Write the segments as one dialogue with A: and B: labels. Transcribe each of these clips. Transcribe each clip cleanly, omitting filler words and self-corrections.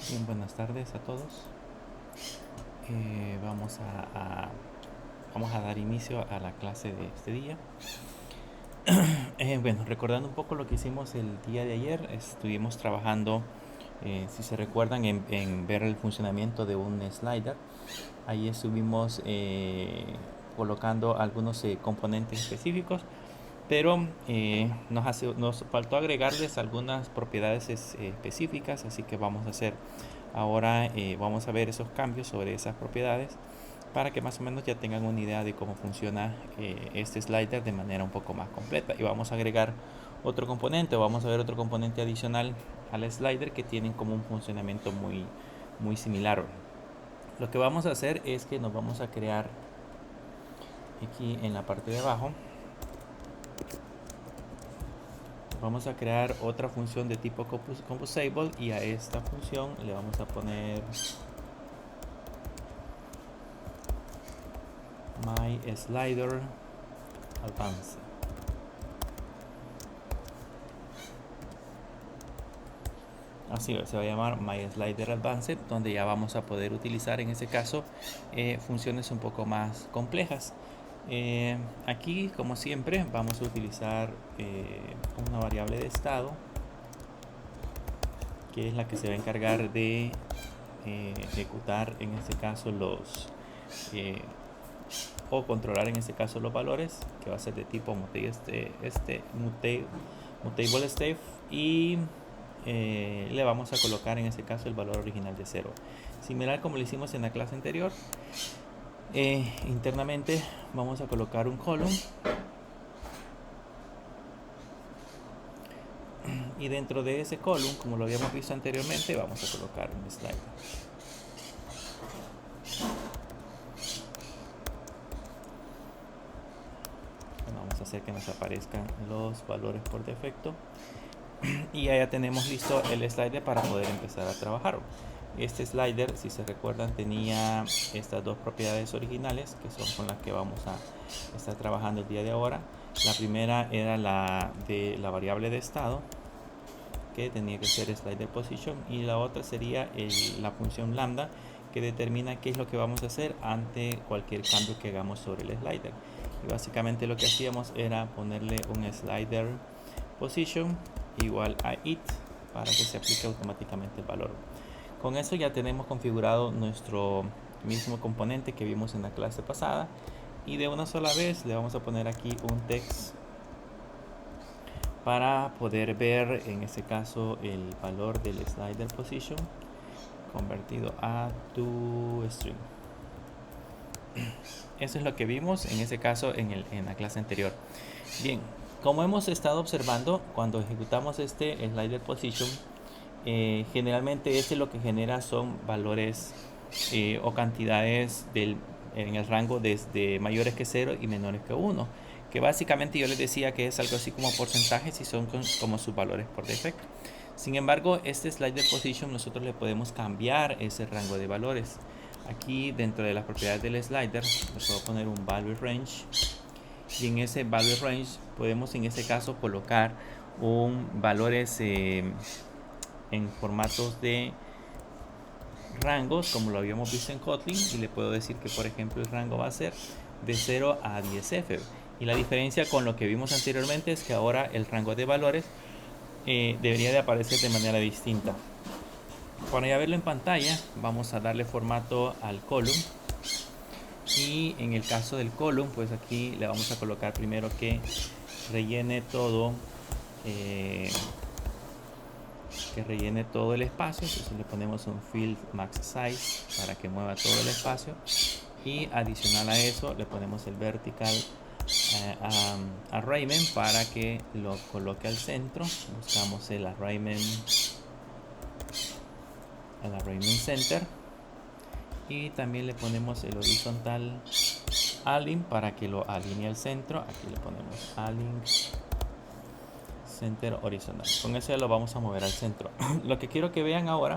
A: Bien, buenas tardes a todos. Vamos a dar inicio a la clase de este día. Bueno, recordando un poco lo que hicimos el día de ayer, estuvimos trabajando, si se recuerdan, en ver el funcionamiento de un slider. Ahí estuvimos colocando algunos componentes específicos, pero nos faltó agregarles algunas propiedades específicas, así que vamos a hacer ahora, vamos a ver esos cambios sobre esas propiedades para que más o menos ya tengan una idea de cómo funciona este slider de manera un poco más completa. Y vamos a agregar otro componente, o vamos a ver otro componente adicional al slider que tienen como un funcionamiento muy similar. Lo que vamos a hacer es que nos vamos a crear aquí en la parte de abajo, vamos a crear otra función de tipo composable, y a esta función le vamos a poner mySlider advance. Así se va a llamar mySlider advance, donde ya vamos a poder utilizar en ese caso funciones un poco más complejas. Aquí, como siempre, vamos a utilizar una variable de estado, que es la que se va a encargar de ejecutar en este caso o controlar en este caso los valores, que va a ser de tipo mutable state, y le vamos a colocar en este caso el valor original de 0, similar como lo hicimos en la clase anterior. Internamente vamos a colocar un column, y dentro de ese column, como lo habíamos visto anteriormente, vamos a colocar un slider. Vamos a hacer que nos aparezcan los valores por defecto, y ya tenemos listo el slider para poder empezar a trabajar. Este slider, si se recuerdan, tenía estas dos propiedades originales, que son con las que vamos a estar trabajando el día de ahora. La primera era la de la variable de estado, que tenía que ser slider position, y la otra sería la función lambda, que determina qué es lo que vamos a hacer ante cualquier cambio que hagamos sobre el slider. Y básicamente lo que hacíamos era ponerle un slider position igual a it para que se aplique automáticamente el valor. Con eso ya tenemos configurado nuestro mismo componente que vimos en la clase pasada, y de una sola vez le vamos a poner aquí un text para poder ver en este caso el valor del slider position convertido a toString. Eso es lo que vimos en ese caso en la clase anterior. Bien, como hemos estado observando, cuando ejecutamos este slider position, generalmente lo que genera son valores o cantidades en el rango desde mayores que 0 y menores que 1, que básicamente yo les decía que es algo así como porcentajes y son como sus valores por defecto. Sin embargo, este slider position nosotros le podemos cambiar ese rango de valores. Aquí dentro de las propiedades del slider le puedo poner un value range, y en ese value range podemos en este caso colocar valores en formatos de rangos, como lo habíamos visto en Kotlin, y le puedo decir que por ejemplo el rango va a ser de 0 a 10f. Y la diferencia con lo que vimos anteriormente es que ahora el rango de valores debería de aparecer de manera distinta. Para ya verlo en pantalla, vamos a darle formato al column, y en el caso del column, pues aquí le vamos a colocar primero que rellene todo el espacio. Entonces le ponemos un field max size para que mueva todo el espacio, y adicional a eso le ponemos el vertical arrayment para que lo coloque al centro. Buscamos el arrayment center, y también le ponemos el horizontal align para que lo alinee al centro. Aquí le ponemos align center horizontal. Con eso ya lo vamos a mover al centro. Lo que quiero que vean ahora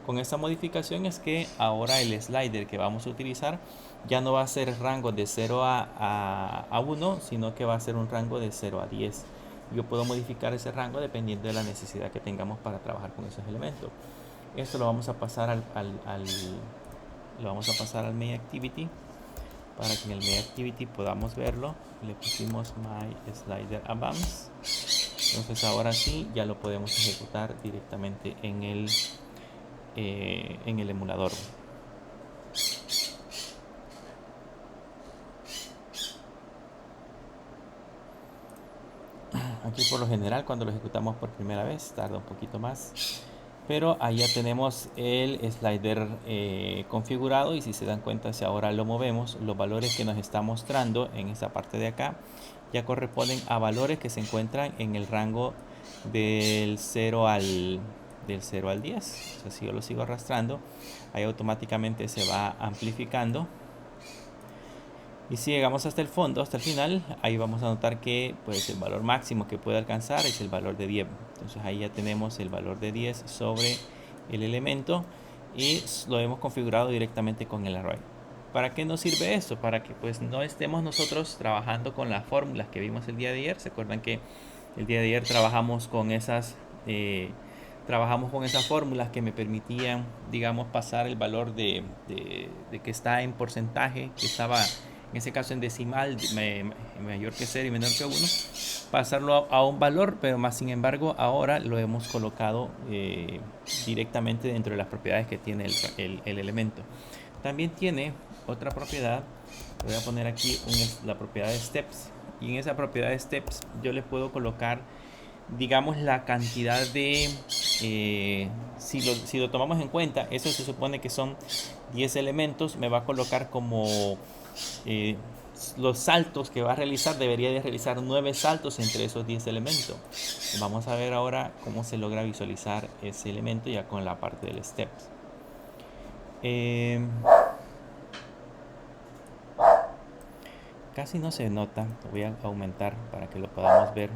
A: con esta modificación es que ahora el slider que vamos a utilizar ya no va a ser rango de 0 a 1, sino que va a ser un rango de 0 a 10. Yo puedo modificar ese rango dependiendo de la necesidad que tengamos para trabajar con esos elementos. Esto lo vamos a pasar lo vamos a pasar al main activity para que en el main activity podamos verlo. Le pusimos my slider advance. Entonces ahora sí ya lo podemos ejecutar directamente en el emulador. Aquí por lo general cuando lo ejecutamos por primera vez tarda un poquito más, pero ahí ya tenemos el slider configurado, y si se dan cuenta, si ahora lo movemos, los valores que nos está mostrando en esta parte de acá ya corresponden a valores que se encuentran en el rango del 0 al 10. O sea, si yo lo sigo arrastrando, ahí automáticamente se va amplificando. Y si llegamos hasta el fondo, hasta el final, ahí vamos a notar que pues el valor máximo que puede alcanzar es el valor de 10. Entonces ahí ya tenemos el valor de 10 sobre el elemento y lo hemos configurado directamente con el array. ¿Para qué nos sirve esto? Para que pues no estemos nosotros trabajando con las fórmulas que vimos el día de ayer. ¿Se acuerdan que el día de ayer trabajamos con esas fórmulas que me permitían, digamos, pasar el valor de que está en porcentaje, que estaba en ese caso en decimal, mayor que 0 y menor que 1, pasarlo a un valor, pero más sin embargo ahora lo hemos colocado directamente dentro de las propiedades que tiene el elemento. También tiene otra propiedad, voy a poner aquí la propiedad de steps, y en esa propiedad de steps yo le puedo colocar, digamos, la cantidad de si lo tomamos en cuenta, eso se supone que son 10 elementos, me va a colocar como los saltos que va a realizar. Debería de realizar 9 saltos entre esos 10 elementos. Vamos a ver ahora cómo se logra visualizar ese elemento ya con la parte del steps. Casi no se nota, lo voy a aumentar para que lo podamos ver.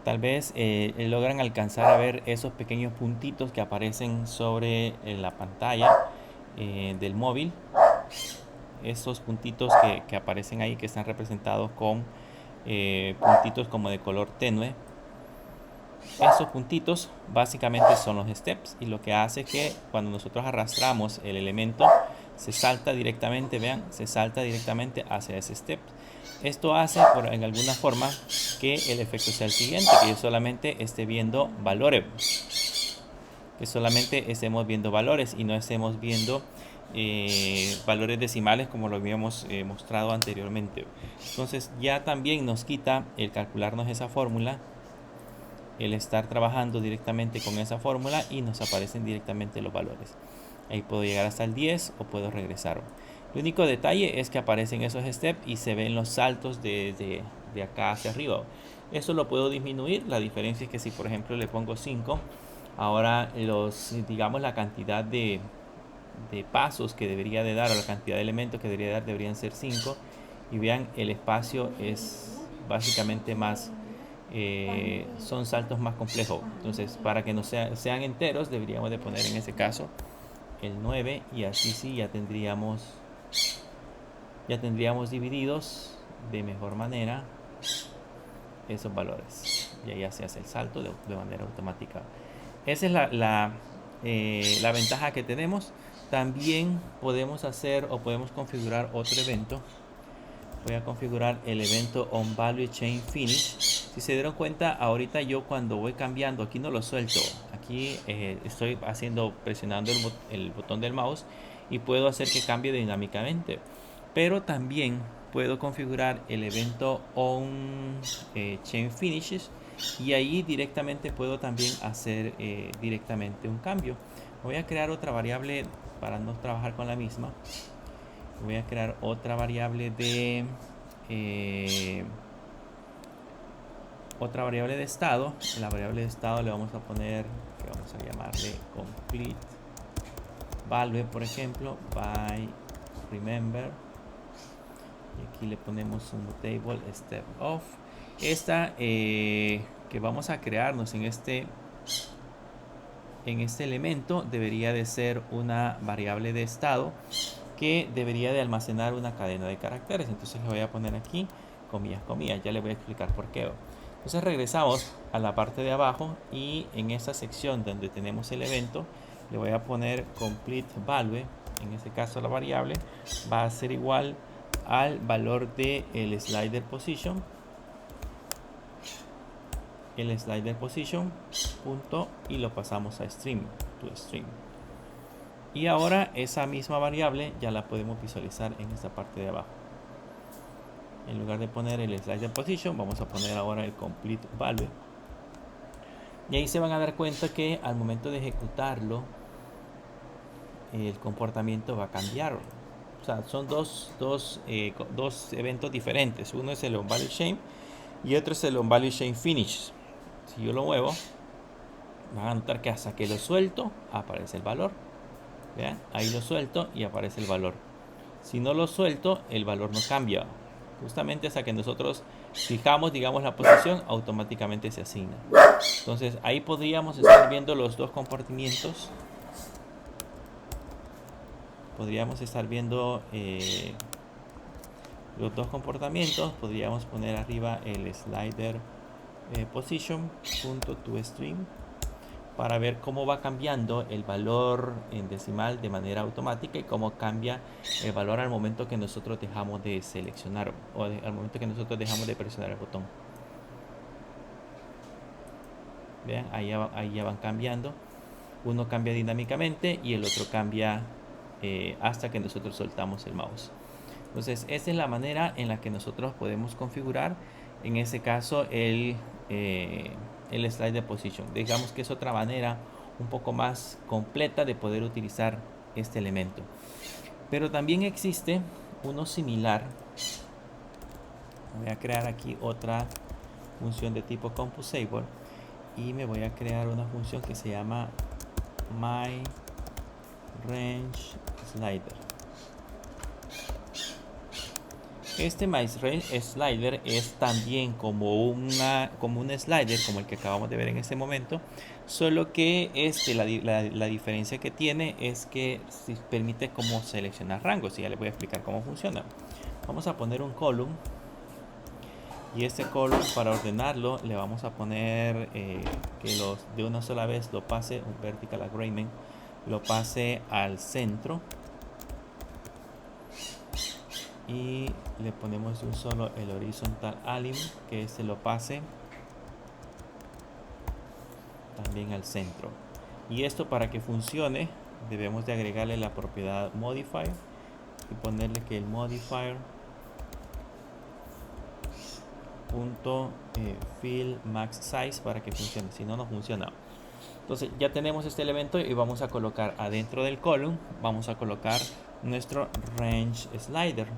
A: Tal vez logran alcanzar a ver esos pequeños puntitos que aparecen sobre la pantalla del móvil. Esos puntitos que aparecen ahí, que están representados con puntitos como de color tenue. Esos puntitos básicamente son los steps, y lo que hace que cuando nosotros arrastramos el elemento se salta directamente, vean, se salta directamente hacia ese step. Esto hace en alguna forma que el efecto sea el siguiente, que yo solamente esté viendo valores, que solamente estemos viendo valores y no estemos viendo valores decimales como lo habíamos mostrado anteriormente. Entonces ya también nos quita el calcularnos esa fórmula, el estar trabajando directamente con esa fórmula, y nos aparecen directamente los valores. Ahí puedo llegar hasta el 10 o puedo regresar. El único detalle es que aparecen esos steps y se ven los saltos de acá hacia arriba. Eso lo puedo disminuir. La diferencia es que si por ejemplo le pongo 5, ahora digamos la cantidad de pasos que debería de dar, o la cantidad de elementos que debería dar, deberían ser 5. Y vean, el espacio es básicamente más, son saltos más complejos. Entonces para que no sean enteros, deberíamos de poner en ese caso el 9, y así sí ya tendríamos divididos de mejor manera esos valores. Y ahí se hace el salto de manera automática. Esa es la ventaja que tenemos. También podemos hacer o podemos configurar otro evento. Voy a configurar el evento onValueChainFinish. Si se dieron cuenta, ahorita yo cuando voy cambiando, aquí no lo suelto. Aquí estoy presionando el botón del mouse y puedo hacer que cambie dinámicamente. Pero también puedo configurar el evento onChainFinishes, y ahí directamente puedo también hacer directamente un cambio. Voy a crear otra variable para no trabajar con la misma. Voy a crear otra variable de estado. En la variable de estado le vamos a poner, que vamos a llamarle complete value, por ejemplo, by remember, y aquí le ponemos un table step of. Esta que vamos a crearnos en este elemento debería de ser una variable de estado que debería de almacenar una cadena de caracteres. Entonces le voy a poner aquí comillas, comillas. Ya le voy a explicar por qué. Entonces regresamos a la parte de abajo y en esta sección donde tenemos el evento le voy a poner complete value. En este caso la variable va a ser igual al valor de el slider position, punto, y lo pasamos a string, to string. Y ahora esa misma variable ya la podemos visualizar en esta parte de abajo. En lugar de poner el slider position, vamos a poner ahora el complete value. Y ahí se van a dar cuenta que al momento de ejecutarlo, el comportamiento va a cambiar. O sea, son dos eventos diferentes. Uno es el onValueChain y otro es el onValueChain finish. Si yo lo muevo, van a notar que hasta que lo suelto, aparece el valor. ¿Vean? Ahí lo suelto y aparece el valor. Si no lo suelto, el valor no cambia. Justamente hasta que nosotros fijamos, digamos, la posición, automáticamente se asigna. Entonces ahí podríamos estar viendo los dos comportamientos. Podríamos estar viendo los dos comportamientos. Podríamos poner arriba el slider position.toString para ver cómo va cambiando el valor en decimal de manera automática y cómo cambia el valor al momento que nosotros dejamos de seleccionar o al momento que nosotros dejamos de presionar el botón. Vean, ahí ya van cambiando. Uno cambia dinámicamente y el otro cambia hasta que nosotros soltamos el mouse. Entonces esta es la manera en la que nosotros podemos configurar en este caso el slider position. Digamos que es otra manera un poco más completa de poder utilizar este elemento. Pero también existe uno similar. Voy a crear aquí otra función de tipo composable y me voy a crear una función que se llama myRangeSlider. Este myRangeSlider es también como un slider como el que acabamos de ver en este momento, solo que la diferencia que tiene es que permite como seleccionar rangos, y ya les voy a explicar cómo funciona. Vamos a poner un column y este column, para ordenarlo, le vamos a poner que de una sola vez lo pase, un vertical alignment, lo pase al centro. Y le ponemos de un solo el horizontal alignment, que se lo pase también al centro. Y esto, para que funcione, debemos de agregarle la propiedad modifier y ponerle que el modifier fill max size para que funcione, si no, no funciona. Entonces ya tenemos este elemento y vamos a colocar adentro del column, vamos a colocar nuestro range slider.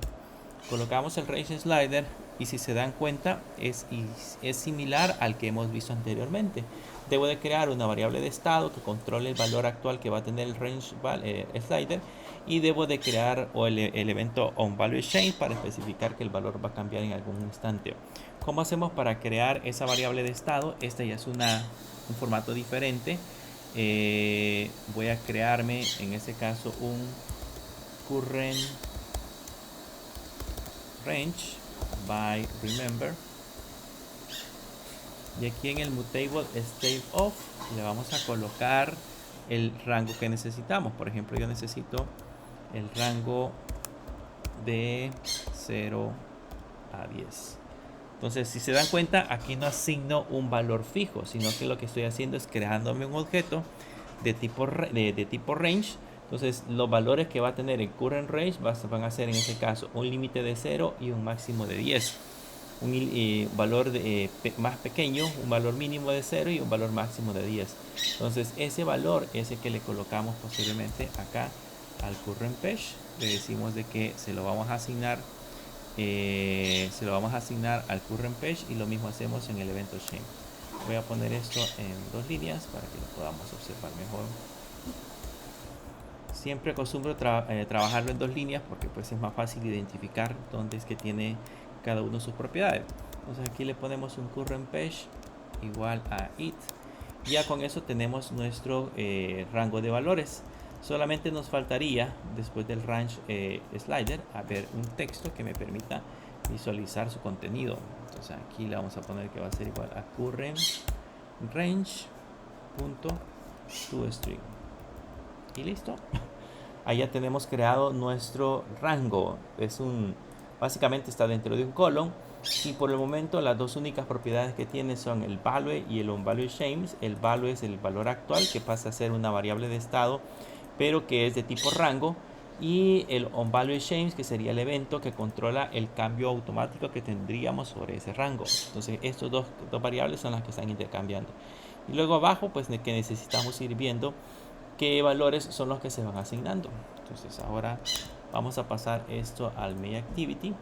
A: Colocamos el range slider y, si se dan cuenta, es similar al que hemos visto anteriormente. Debo de crear una variable de estado que controle el valor actual que va a tener el range slider, y debo de crear el evento onValueChain para especificar que el valor va a cambiar en algún instante. ¿Cómo hacemos para crear esa variable de estado? Esta ya es un formato diferente. Voy a crearme en este caso un current range by remember, y aquí en el mutable state of le vamos a colocar el rango que necesitamos. Por ejemplo, yo necesito el rango de 0 a 10. Entonces, si se dan cuenta, aquí no asigno un valor fijo, sino que lo que estoy haciendo es creándome un objeto de tipo range. Entonces los valores que va a tener el current range van a ser, en este caso, un límite de 0 y un máximo de 10. Un valor más pequeño, un valor mínimo de 0 y un valor máximo de 10. Entonces ese valor es el que le colocamos posteriormente acá al current page. Le decimos de que se lo vamos a asignar al current page, y lo mismo hacemos en el evento chain. Voy a poner esto en 2 líneas para que lo podamos observar mejor. Siempre acostumbro trabajarlo en 2 líneas porque pues es más fácil identificar dónde es que tiene cada uno sus propiedades. Entonces aquí le ponemos un current page igual a it. Ya con eso tenemos nuestro rango de valores. Solamente nos faltaría, después del range slider, a ver un texto que me permita visualizar su contenido. Entonces aquí le vamos a poner que va a ser igual a current range.toString y listo. Ahí ya tenemos creado nuestro rango. Básicamente está dentro de un colon, y por el momento las dos únicas propiedades que tiene son el value y el onValueChange. El value es el valor actual, que pasa a ser una variable de estado, pero que es de tipo rango, y el onValueChange, que sería el evento que controla el cambio automático que tendríamos sobre ese rango. Entonces estos dos variables son las que están intercambiando. Y luego abajo, pues que necesitamos ir viendo qué valores son los que se van asignando. Entonces ahora vamos a pasar esto al MainActivity.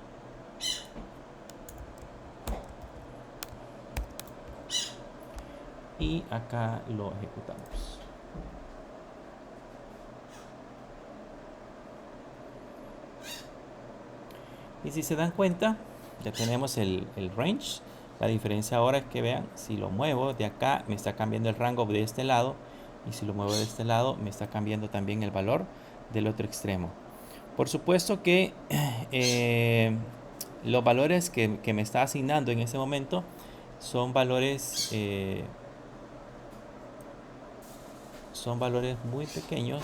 A: Y acá lo ejecutamos. Y si se dan cuenta, ya tenemos el range. La diferencia ahora es que vean, si lo muevo de acá, me está cambiando el rango de este lado. Y si lo muevo de este lado, me está cambiando también el valor del otro extremo. Por supuesto que los valores que me está asignando en ese momento son valores muy pequeños.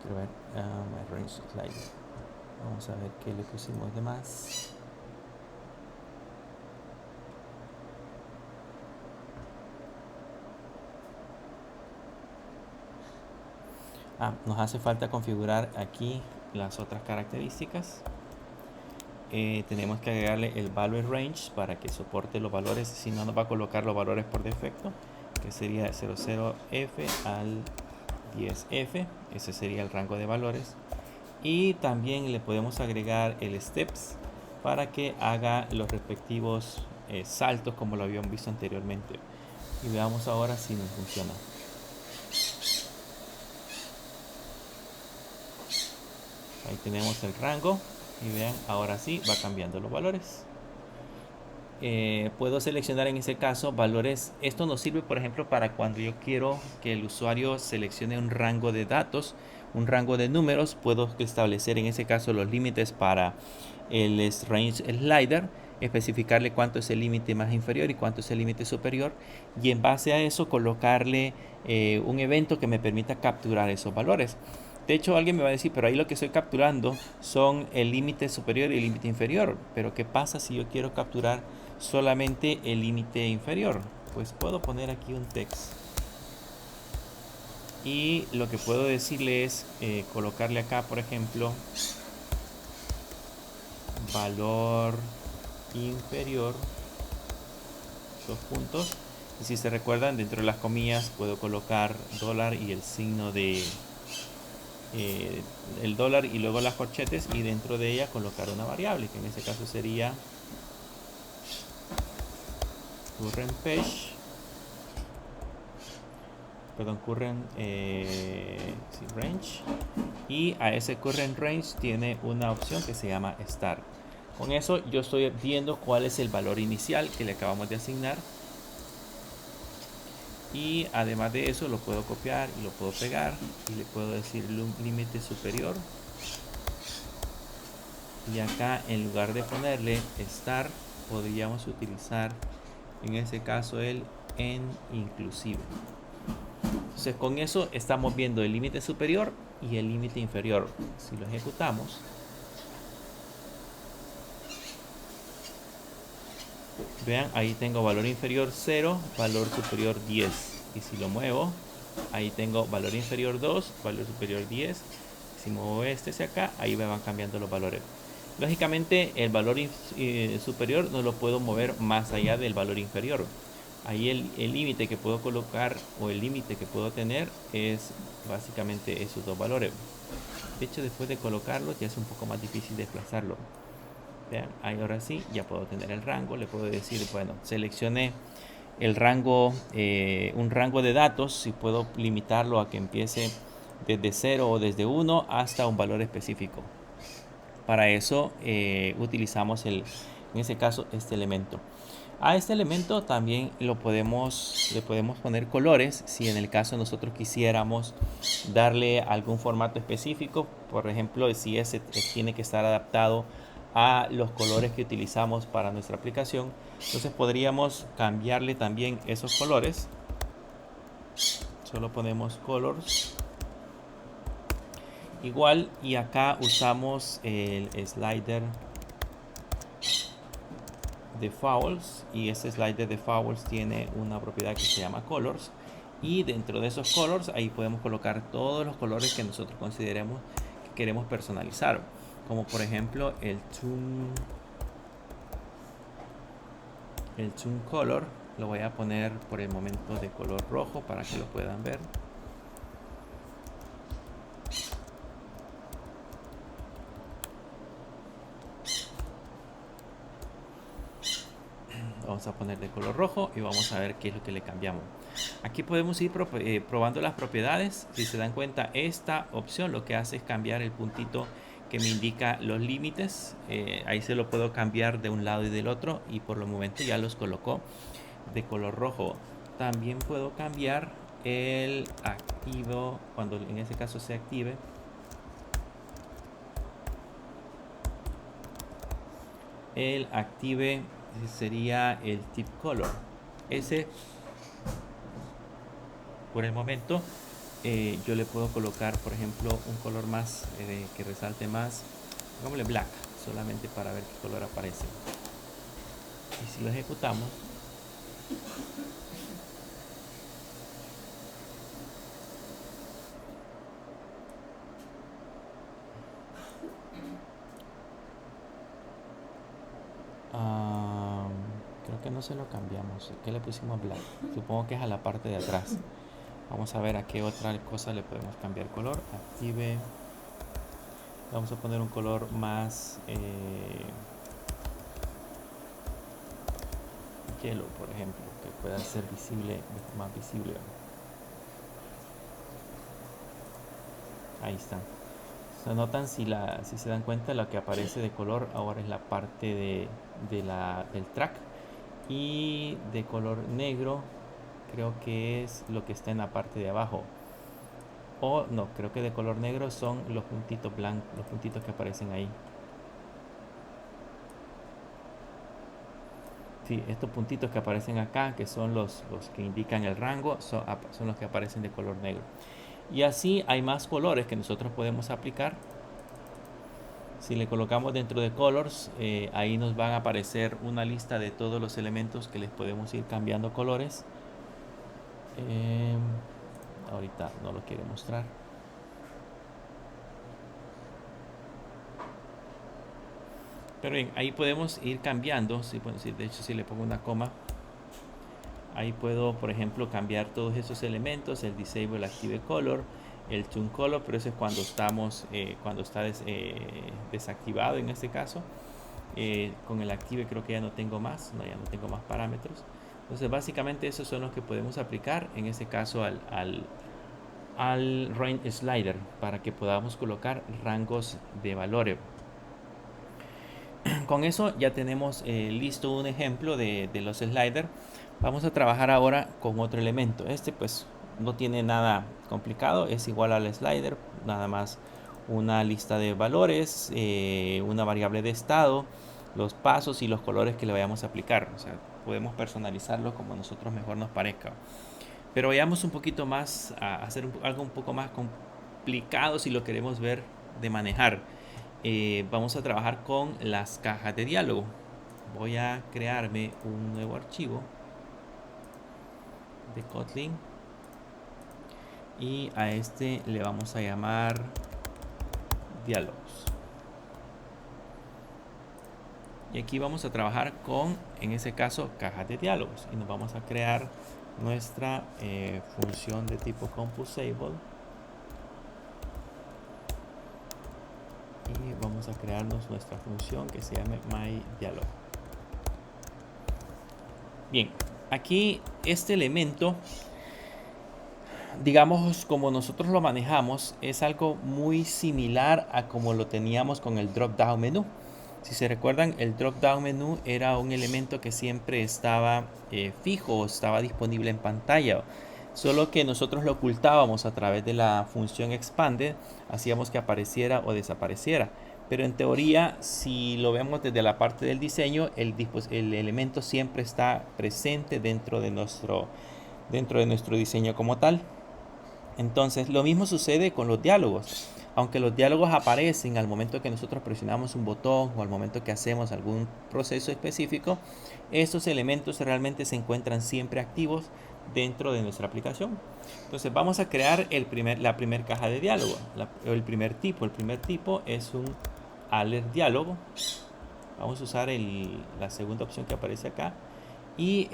A: Quiero ver my range slider. Vamos a ver qué le pusimos de más. Nos hace falta configurar aquí las otras características. Tenemos que agregarle el value range para que soporte los valores, si no nos va a colocar los valores por defecto, que sería 00F al 10F. Ese sería el rango de valores. Y también le podemos agregar el steps para que haga los respectivos saltos como lo habíamos visto anteriormente. Y veamos ahora si nos funciona. Ahí tenemos el rango y vean, ahora sí va cambiando los valores. Puedo seleccionar en ese caso valores. Esto nos sirve, por ejemplo, para cuando yo quiero que el usuario seleccione un rango de datos, un rango de números. Puedo establecer en ese caso los límites para el range slider, especificarle cuánto es el límite más inferior y cuánto es el límite superior, y en base a eso colocarle un evento que me permita capturar esos valores. De hecho, alguien me va a decir, pero ahí lo que estoy capturando son el límite superior y el límite inferior. Pero ¿qué pasa si yo quiero capturar solamente el límite inferior? Pues puedo poner aquí un text. Y lo que puedo decirle es colocarle acá, por ejemplo, valor inferior, 2 puntos. Y si se recuerdan, dentro de las comillas puedo colocar dólar y el signo de el dólar y luego las corchetes, y dentro de ella colocar una variable, que en este caso sería current page, perdón, current range, y a ese current range tiene una opción que se llama start. Con eso yo estoy viendo cuál es el valor inicial que le acabamos de asignar, y además de eso lo puedo copiar y lo puedo pegar, y le puedo decir límite superior, y acá en lugar de ponerle start podríamos utilizar en ese caso el en inclusive. Entonces con eso estamos viendo el límite superior y el límite inferior. Si lo ejecutamos, vean, ahí tengo valor inferior 0, valor superior 10. Y si lo muevo, ahí tengo valor inferior 2, valor superior 10. Si muevo este hacia acá, ahí me van cambiando los valores. Lógicamente el valor superior no lo puedo mover más allá del valor inferior. Ahí el límite que puedo colocar, o el límite que puedo tener, es básicamente esos dos valores. De hecho, después de colocarlo ya es un poco más difícil desplazarlo. Vean, ahí ahora sí ya puedo tener el rango. Le puedo decir, bueno, seleccione el rango, un rango de datos, si puedo limitarlo a que empiece desde 0 o desde 1 hasta un valor específico. Para eso utilizamos en ese caso este elemento. A este elemento también le podemos poner colores si en el caso nosotros quisiéramos darle algún formato específico. Por ejemplo, si ese tiene que estar adaptado a los colores que utilizamos para nuestra aplicación, entonces podríamos cambiarle también esos colores. Solo ponemos colors igual, y acá usamos el slider de favorites, y ese slider de favorites tiene una propiedad que se llama colors, y dentro de esos colors ahí podemos colocar todos los colores que nosotros consideremos que queremos personalizar, como por ejemplo el tune color. Lo voy a poner por el momento de color rojo para que lo puedan ver. Vamos a poner de color rojo y vamos a ver qué es lo que le cambiamos. Aquí podemos ir probando las propiedades. Si se dan cuenta, esta opción lo que hace es cambiar el puntito que me indica los límites. Ahí se lo puedo cambiar de un lado y del otro, y por el momento ya los colocó de color rojo. También puedo cambiar el activo cuando en ese caso se active. El active sería el tip color. Ese por el momento yo le puedo colocar, por ejemplo, un color más que resalte más, pongámosle black, solamente para ver qué color aparece. Y si lo ejecutamos, creo que no se lo cambiamos. ¿Qué le pusimos black? Supongo que es a la parte de atrás. Vamos a ver a qué otra cosa le podemos cambiar color. Active. Vamos a poner un color más yellow, por ejemplo, que pueda ser visible, más visible. Ahí está. Se notan, si se dan cuenta, lo que aparece de color ahora es la parte del track, y de color negro creo que es lo que está en la parte de abajo. O no, creo que de color negro son los puntitos blancos, los puntitos que aparecen ahí. Sí, estos puntitos que aparecen acá, que son los que indican el rango, son los que aparecen de color negro. Y así hay más colores que nosotros podemos aplicar. Si le colocamos dentro de colors, ahí nos van a aparecer una lista de todos los elementos que les podemos ir cambiando colores. Ahorita no lo quiere mostrar. Pero bien, ahí podemos ir cambiando. De hecho, si le pongo una coma, ahí puedo, por ejemplo, cambiar todos esos elementos: el disable active color, el tune color, pero eso es cuando está desactivado en este caso. Con el active creo que ya no tengo más, ya no tengo más parámetros. Entonces básicamente esos son los que podemos aplicar en este caso al range slider, para que podamos colocar rangos de valores. Con eso ya tenemos listo un ejemplo de los sliders. Vamos a trabajar ahora con otro elemento. Este pues no tiene nada complicado, es igual al slider, nada más una lista de valores, una variable de estado, los pasos y los colores que le vayamos a aplicar. O sea, podemos personalizarlo como a nosotros mejor nos parezca. Pero vayamos un poquito más a hacer algo un poco más complicado si lo queremos ver de manejar. Vamos a trabajar con las cajas de diálogo. Voy a crearme un nuevo archivo de Kotlin, y a este le vamos a llamar diálogos. Y aquí vamos a trabajar con, en ese caso, cajas de diálogos, y nos vamos a crear nuestra función de tipo composable, y vamos a crearnos nuestra función que se llame myDialog. Bien, aquí este elemento digamos, como nosotros lo manejamos, es algo muy similar a como lo teníamos con el drop down menú. Si se recuerdan, el drop down menú era un elemento que siempre estaba fijo, estaba disponible en pantalla, solo que nosotros lo ocultábamos a través de la función expanded, hacíamos que apareciera o desapareciera. Pero en teoría, si lo vemos desde la parte del diseño, el elemento siempre está presente dentro de nuestro diseño como tal. Entonces, lo mismo sucede con los diálogos. Aunque los diálogos aparecen al momento que nosotros presionamos un botón o al momento que hacemos algún proceso específico, estos elementos realmente se encuentran siempre activos dentro de nuestra aplicación. Entonces vamos a crear la primera caja de diálogo, el primer tipo. El primer tipo es un alert diálogo. Vamos a usar la segunda opción que aparece acá. Y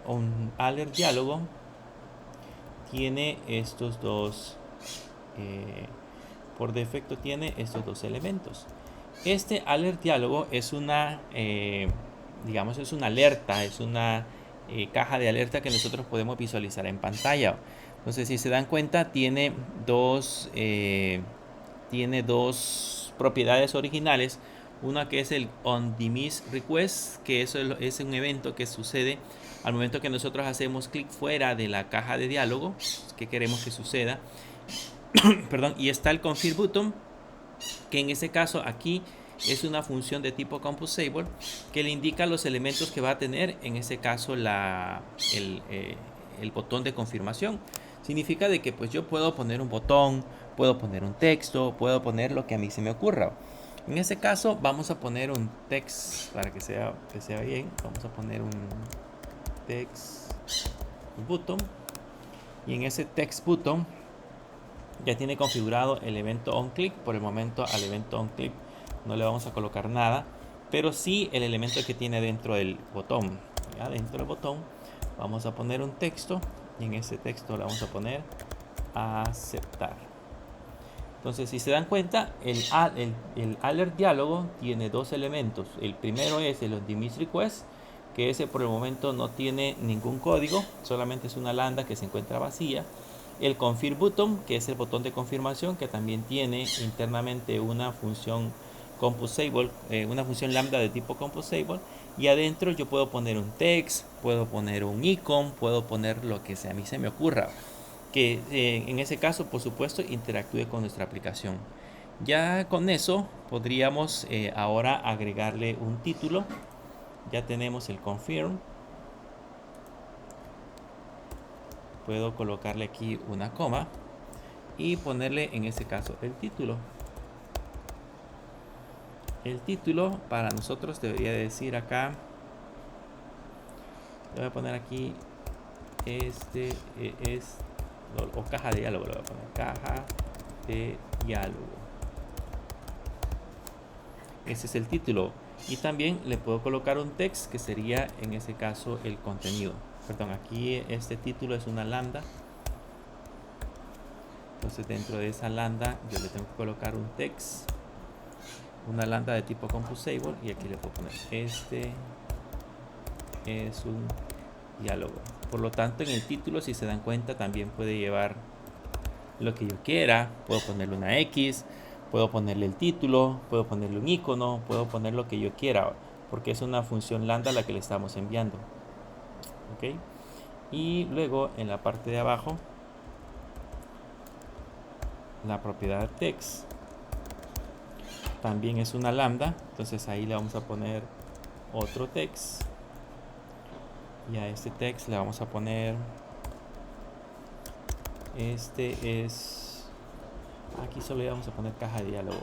A: un alert diálogo tiene estos dos, por defecto tiene estos dos elementos. Este alert diálogo es digamos, es una alerta, es una caja de alerta que nosotros podemos visualizar en pantalla. Entonces, si se dan cuenta, tiene dos propiedades originales. Una que es el on-demise request, que eso es un evento que sucede al momento que nosotros hacemos clic fuera de la caja de diálogo que queremos que suceda. Perdón, y está el confirm button, que en ese caso aquí es una función de tipo composable que le indica los elementos que va a tener, en ese caso el botón de confirmación. Significa de que pues yo puedo poner un botón, puedo poner un texto, puedo poner lo que a mí se me ocurra. En este caso vamos a poner un text para que sea bien. Vamos a poner un text button, y en ese text button ya tiene configurado el evento onClick. Por el momento al evento onClick no le vamos a colocar nada, pero sí el elemento que tiene dentro del botón. Ya dentro del botón vamos a poner un texto, y en ese texto le vamos a poner aceptar. Entonces, si se dan cuenta, el alert diálogo tiene dos elementos. El primero es el on-demise request, que ese por el momento no tiene ningún código, solamente es una lambda que se encuentra vacía. El confirm button, que es el botón de confirmación, que también tiene internamente una función composable, una función lambda de tipo composable, y adentro yo puedo poner un text, puedo poner un icon, puedo poner lo que a mí se me ocurra, que en ese caso por supuesto interactúe con nuestra aplicación. Ya con eso podríamos ahora agregarle un título. Ya tenemos el confirm. Puedo colocarle aquí una coma y ponerle en este caso el título. El título para nosotros debería decir acá, le voy a poner aquí o caja de diálogo, le voy a poner caja de diálogo. Ese es el título, y también le puedo colocar un text que sería en ese caso el contenido. Perdón, aquí este título es una lambda. Entonces dentro de esa lambda yo le tengo que colocar un text, una lambda de tipo composable, y aquí le puedo poner este es un diálogo. Por lo tanto, en el título, si se dan cuenta, también puede llevar lo que yo quiera. Puedo ponerle una X, puedo ponerle el título, puedo ponerle un icono, puedo poner lo que yo quiera, porque es una función lambda la que le estamos enviando. ¿Ok? Y luego en la parte de abajo, la propiedad text también es una lambda, entonces ahí le vamos a poner otro text, y a este text le vamos a poner aquí solo le vamos a poner caja de diálogo,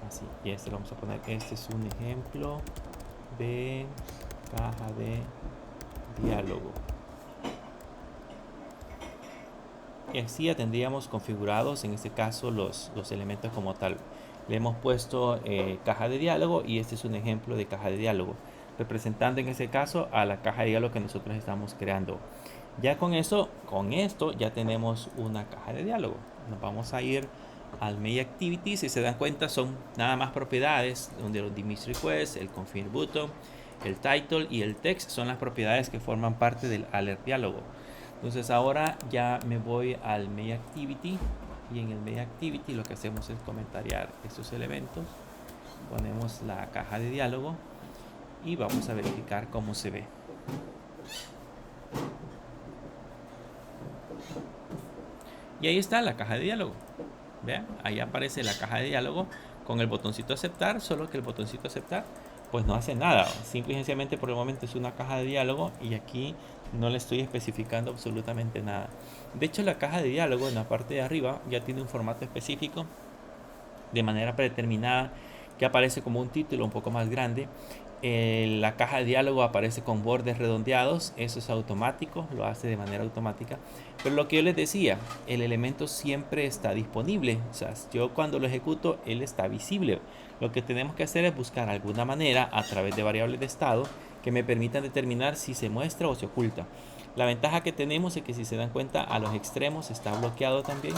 A: así, y le vamos a poner este es un ejemplo de caja de diálogo. Y así ya tendríamos configurados en este caso los elementos como tal. Le hemos puesto caja de diálogo, y este es un ejemplo de caja de diálogo, representando en este caso a la caja de diálogo que nosotros estamos creando. Ya con esto ya tenemos una caja de diálogo. Nos vamos a ir al Main Activity. Si se dan cuenta, son nada más propiedades, donde los demise request, el confirm button, el title y el text son las propiedades que forman parte del alert diálogo. Entonces ahora ya me voy al Main Activity, y en el Main Activity lo que hacemos es comentariar estos elementos. Ponemos la caja de diálogo y vamos a verificar cómo se ve. Y ahí está la caja de diálogo. Vean, ahí aparece la caja de diálogo con el botoncito aceptar, solo que el botoncito aceptar pues no hace nada. Simple y sencillamente por el momento es una caja de diálogo y aquí no le estoy especificando absolutamente nada. De hecho, la caja de diálogo en la parte de arriba ya tiene un formato específico de manera predeterminada que aparece como un título un poco más grande. La caja de diálogo aparece con bordes redondeados, eso es automático, lo hace de manera automática. Pero lo que yo les decía, el elemento siempre está disponible, o sea, yo cuando lo ejecuto, él está visible. Lo que tenemos que hacer es buscar alguna manera a través de variables de estado que me permitan determinar si se muestra o se oculta. La ventaja que tenemos es que, si se dan cuenta, a los extremos está bloqueado también.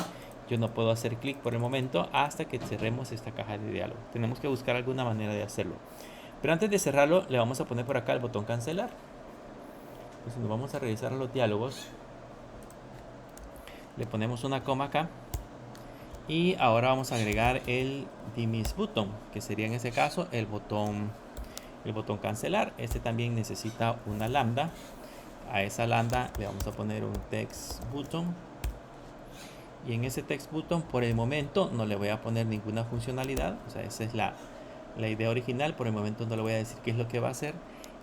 A: Yo no puedo hacer clic por el momento hasta que cerremos esta caja de diálogo. Tenemos que buscar alguna manera de hacerlo. Pero antes de cerrarlo, le vamos a poner por acá el botón cancelar. Entonces nos vamos a revisar los diálogos. Le ponemos una coma acá. Y ahora vamos a agregar el Dismiss button, que sería en ese caso el botón cancelar. Este también necesita una lambda. A esa lambda le vamos a poner un text button. Y en ese text button por el momento no le voy a poner ninguna funcionalidad. O sea, esa es la idea original. Por el momento no le voy a decir qué es lo que va a hacer.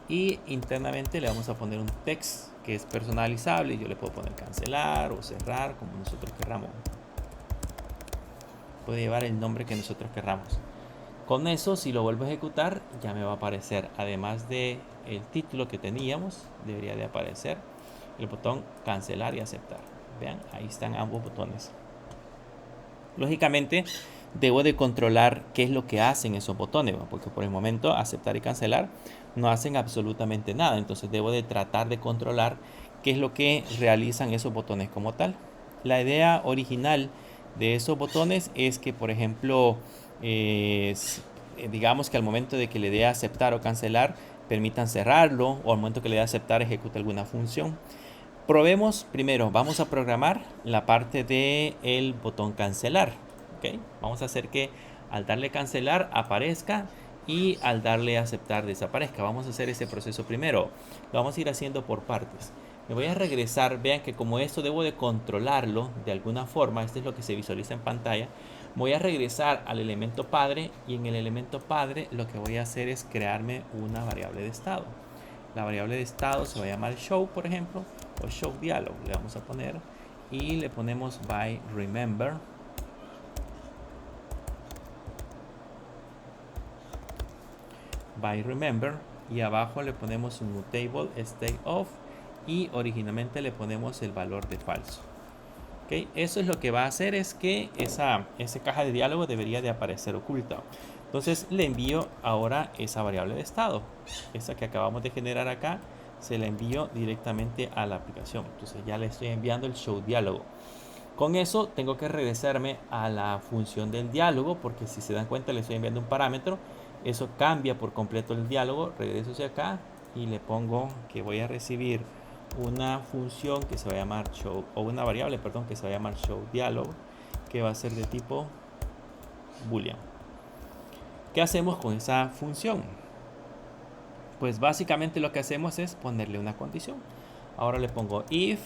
A: Y internamente le vamos a poner un text que es personalizable. Yo le puedo poner cancelar o cerrar, como nosotros querramos. Puede llevar el nombre que nosotros querramos. Con eso, si lo vuelvo a ejecutar, ya me va a aparecer, además de el título que teníamos, debería de aparecer el botón cancelar y aceptar. Vean, ahí están ambos botones. Lógicamente, debo de controlar qué es lo que hacen esos botones, porque por el momento aceptar y cancelar no hacen absolutamente nada. Entonces debo de tratar de controlar qué es lo que realizan esos botones como tal. La idea original de esos botones es que, por ejemplo, digamos que al momento de que le dé a aceptar o cancelar, permitan cerrarlo, o al momento que le dé a aceptar, ejecute alguna función. Probemos primero, vamos a programar la parte del botón cancelar. ¿Okay? Vamos a hacer que al darle cancelar aparezca y al darle aceptar desaparezca. Vamos a hacer ese proceso primero. Lo vamos a ir haciendo por partes. Me voy a regresar, vean que como esto debo de controlarlo de alguna forma, esto es lo que se visualiza en pantalla. Voy a regresar al elemento padre y en el elemento padre lo que voy a hacer es crearme una variable de estado. La variable de estado se va a llamar show, por ejemplo, o show dialog. Le vamos a poner y le ponemos by remember. By remember, y abajo le ponemos un mutable state of y originalmente le ponemos el valor de falso. ¿Okay? Eso es lo que va a hacer, es que esa caja de diálogo debería de aparecer oculta. Entonces le envío ahora esa variable de estado, esa que acabamos de generar acá, se la envío directamente a la aplicación. Entonces ya le estoy enviando el show diálogo. Con eso tengo que regresarme a la función del diálogo, porque si se dan cuenta le estoy enviando un parámetro. Eso cambia por completo el diálogo. Regreso hacia acá y le pongo que voy a recibir una función que se va a llamar show, o una variable, perdón, que se va a llamar show dialog, que va a ser de tipo boolean. ¿Qué hacemos con esa función? Pues básicamente lo que hacemos es ponerle una condición. Ahora le pongo if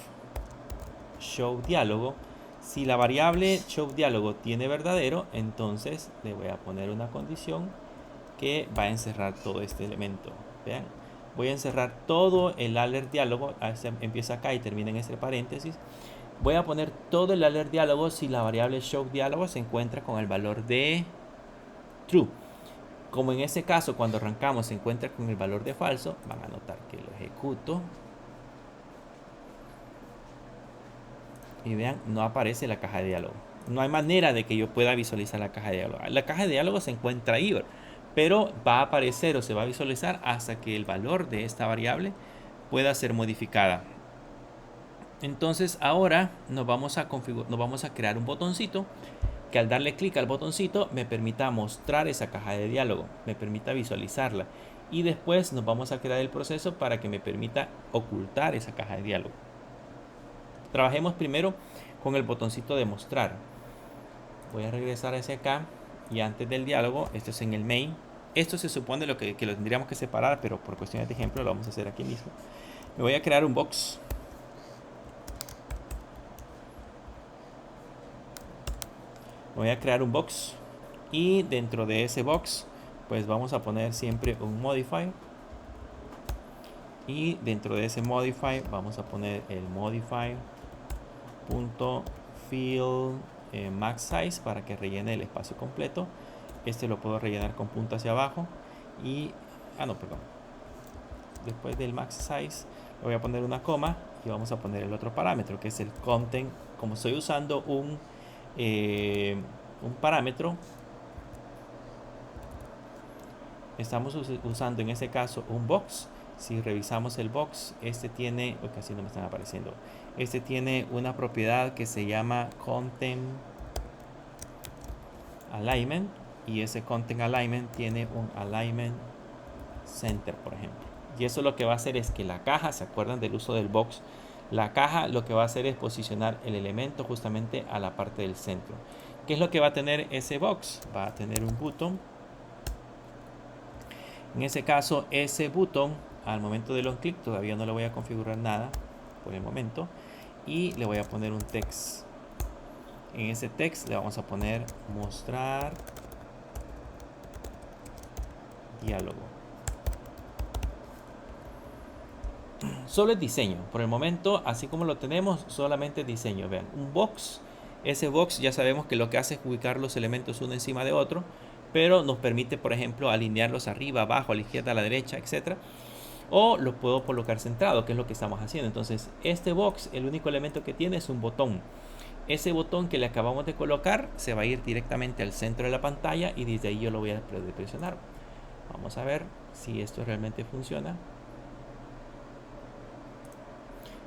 A: show diálogo. Si la variable show diálogo tiene verdadero, entonces le voy a poner una condición que va a encerrar todo este elemento. Vean, voy a encerrar todo el alert diálogo, empieza acá y termina en este paréntesis. Voy a poner todo el alert diálogo si la variable show diálogo se encuentra con el valor de true. Como en este caso, cuando arrancamos se encuentra con el valor de falso, van a notar que lo ejecuto y vean, no aparece la caja de diálogo. No hay manera de que yo pueda visualizar la caja de diálogo. La caja de diálogo se encuentra ahí, pero va a aparecer o se va a visualizar hasta que el valor de esta variable pueda ser modificada. Entonces ahora nos vamos a crear un botoncito que al darle clic al botoncito me permita mostrar esa caja de diálogo, me permita visualizarla, y después nos vamos a crear el proceso para que me permita ocultar esa caja de diálogo. trabajemos primero con el botoncito de mostrar. Voy a regresar hacia acá y antes del diálogo, esto es en el main. Esto se supone que lo tendríamos que separar, pero por cuestiones de ejemplo lo vamos a hacer aquí mismo. Me voy a crear un box. Voy a crear un box y dentro de ese box pues vamos a poner siempre un modify, y dentro de ese modify vamos a poner el modify.fill max size para que rellene el espacio completo. Este lo puedo rellenar con punto hacia abajo y después del max size le voy a poner una coma y vamos a poner el otro parámetro que es el content. Como estoy usando un parámetro, estamos usando en ese caso un box. Si revisamos el box, este tiene, casi no me están apareciendo, este tiene una propiedad que se llama content alignment, y ese content alignment tiene un alignment center, por ejemplo, y eso lo que va a hacer es que la caja, ¿se acuerdan del uso del box? La caja lo que va a hacer es posicionar el elemento justamente a la parte del centro. ¿Qué es lo que va a tener ese box? Va a tener un botón. En ese caso, ese botón, al momento de long click, todavía no le voy a configurar nada por el momento, y le voy a poner un text. En ese text le vamos a poner mostrar diálogo. Solo es diseño por el momento, así como lo tenemos, solamente diseño. Vean, un box. Ese box ya sabemos que lo que hace es ubicar los elementos uno encima de otro, pero nos permite, por ejemplo, alinearlos arriba, abajo, a la izquierda, a la derecha, etcétera. O lo puedo colocar centrado, que es lo que estamos haciendo. Entonces, este box, el único elemento que tiene es un botón. Ese botón que le acabamos de colocar se va a ir directamente al centro de la pantalla y desde ahí yo lo voy a presionar. Vamos a ver si esto realmente funciona.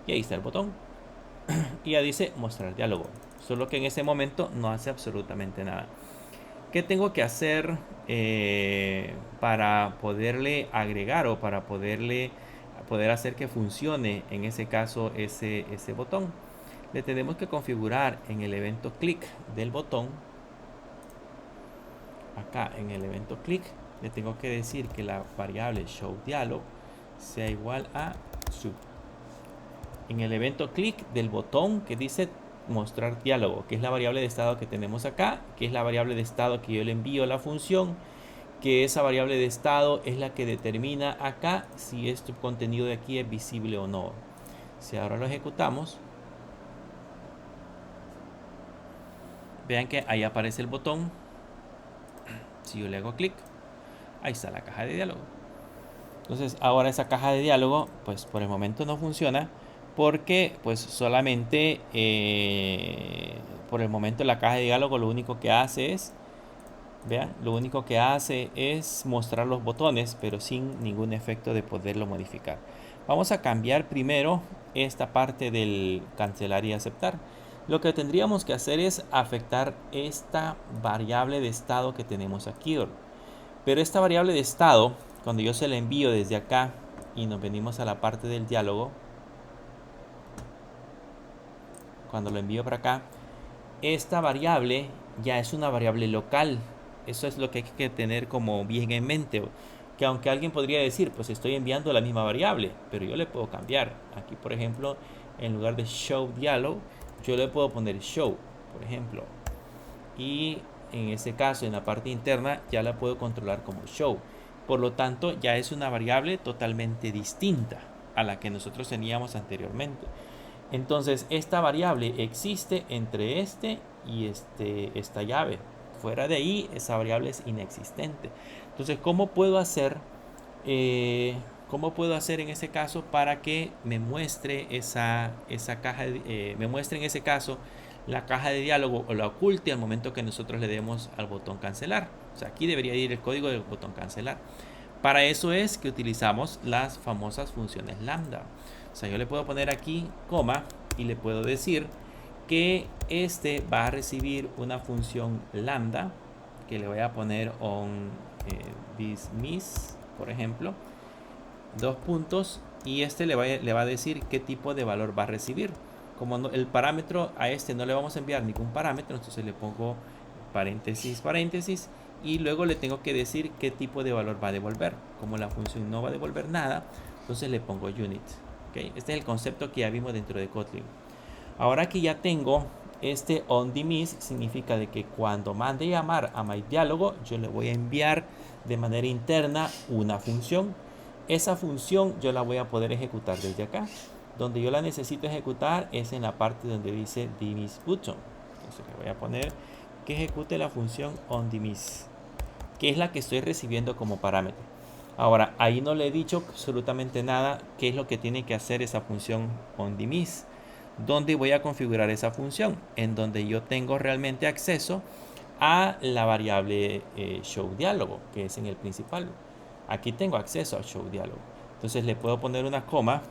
A: Y ahí está el botón. Y ya dice mostrar diálogo. Solo que en ese momento no hace absolutamente nada. ¿Qué tengo que hacer para poderle agregar o para poder hacer que funcione en ese caso ese botón? Le tenemos que configurar en el evento click del botón. Acá en el evento click le tengo que decir que la variable show dialog sea igual a sub. En el evento click del botón que dice mostrar diálogo, que es la variable de estado que tenemos acá, que es la variable de estado que yo le envío a la función, que esa variable de estado es la que determina acá si este contenido de aquí es visible o no. Si ahora lo ejecutamos, vean que ahí aparece el botón. Si yo le hago clic, ahí está la caja de diálogo. Entonces ahora esa caja de diálogo pues por el momento no funciona, porque pues solamente por el momento la caja de diálogo lo único que hace es, vean, lo único que hace es mostrar los botones, pero sin ningún efecto de poderlo modificar. Vamos a cambiar primero esta parte del cancelar y aceptar. Lo que tendríamos que hacer es afectar esta variable de estado que tenemos aquí. Pero esta variable de estado, cuando yo se la envío desde acá y nos venimos a la parte del diálogo, cuando lo envío para acá, esta variable ya es una variable local. Eso es lo que hay que tener como bien en mente. Que aunque alguien podría decir, pues estoy enviando la misma variable, pero yo le puedo cambiar. Aquí, por ejemplo, en lugar de show dialog, yo le puedo poner show, por ejemplo. Y en ese caso, en la parte interna, ya la puedo controlar como show. Por lo tanto, ya es una variable totalmente distinta a la que nosotros teníamos anteriormente. Entonces, esta variable existe entre este y esta llave. Fuera de ahí, esa variable es inexistente. Entonces, ¿cómo puedo hacer en ese caso para que me muestre esa caja me muestre en ese caso la caja de diálogo o la oculte al momento que nosotros le demos al botón cancelar? O sea, aquí debería ir el código del botón cancelar. Para eso es que utilizamos las famosas funciones lambda. O sea, yo le puedo poner aquí coma y le puedo decir que este va a recibir una función lambda que le voy a poner on dismiss, por ejemplo, 2 puntos, y este le va a decir qué tipo de valor va a recibir. como el parámetro a este no le vamos a enviar ningún parámetro, entonces le pongo paréntesis, paréntesis, y luego le tengo que decir qué tipo de valor va a devolver. Como la función no va a devolver nada, entonces le pongo unit. ¿Okay? Este es el concepto que ya vimos dentro de Kotlin. Ahora que ya tengo este onDemis, significa de que cuando mande llamar a MyDiálogo, yo le voy a enviar de manera interna una función. Esa función yo la voy a poder ejecutar desde acá. Donde yo la necesito ejecutar es en la parte donde dice Demis button. Entonces le voy a poner que ejecute la función onDemis, que es la que estoy recibiendo como parámetro. Ahora, ahí no le he dicho absolutamente nada qué es lo que tiene que hacer esa función onDemis. ¿Dónde voy a configurar esa función? En donde yo tengo realmente acceso a la variable showDiálogo, que es en el principal. Aquí tengo acceso a showDiálogo. Entonces le puedo poner una coma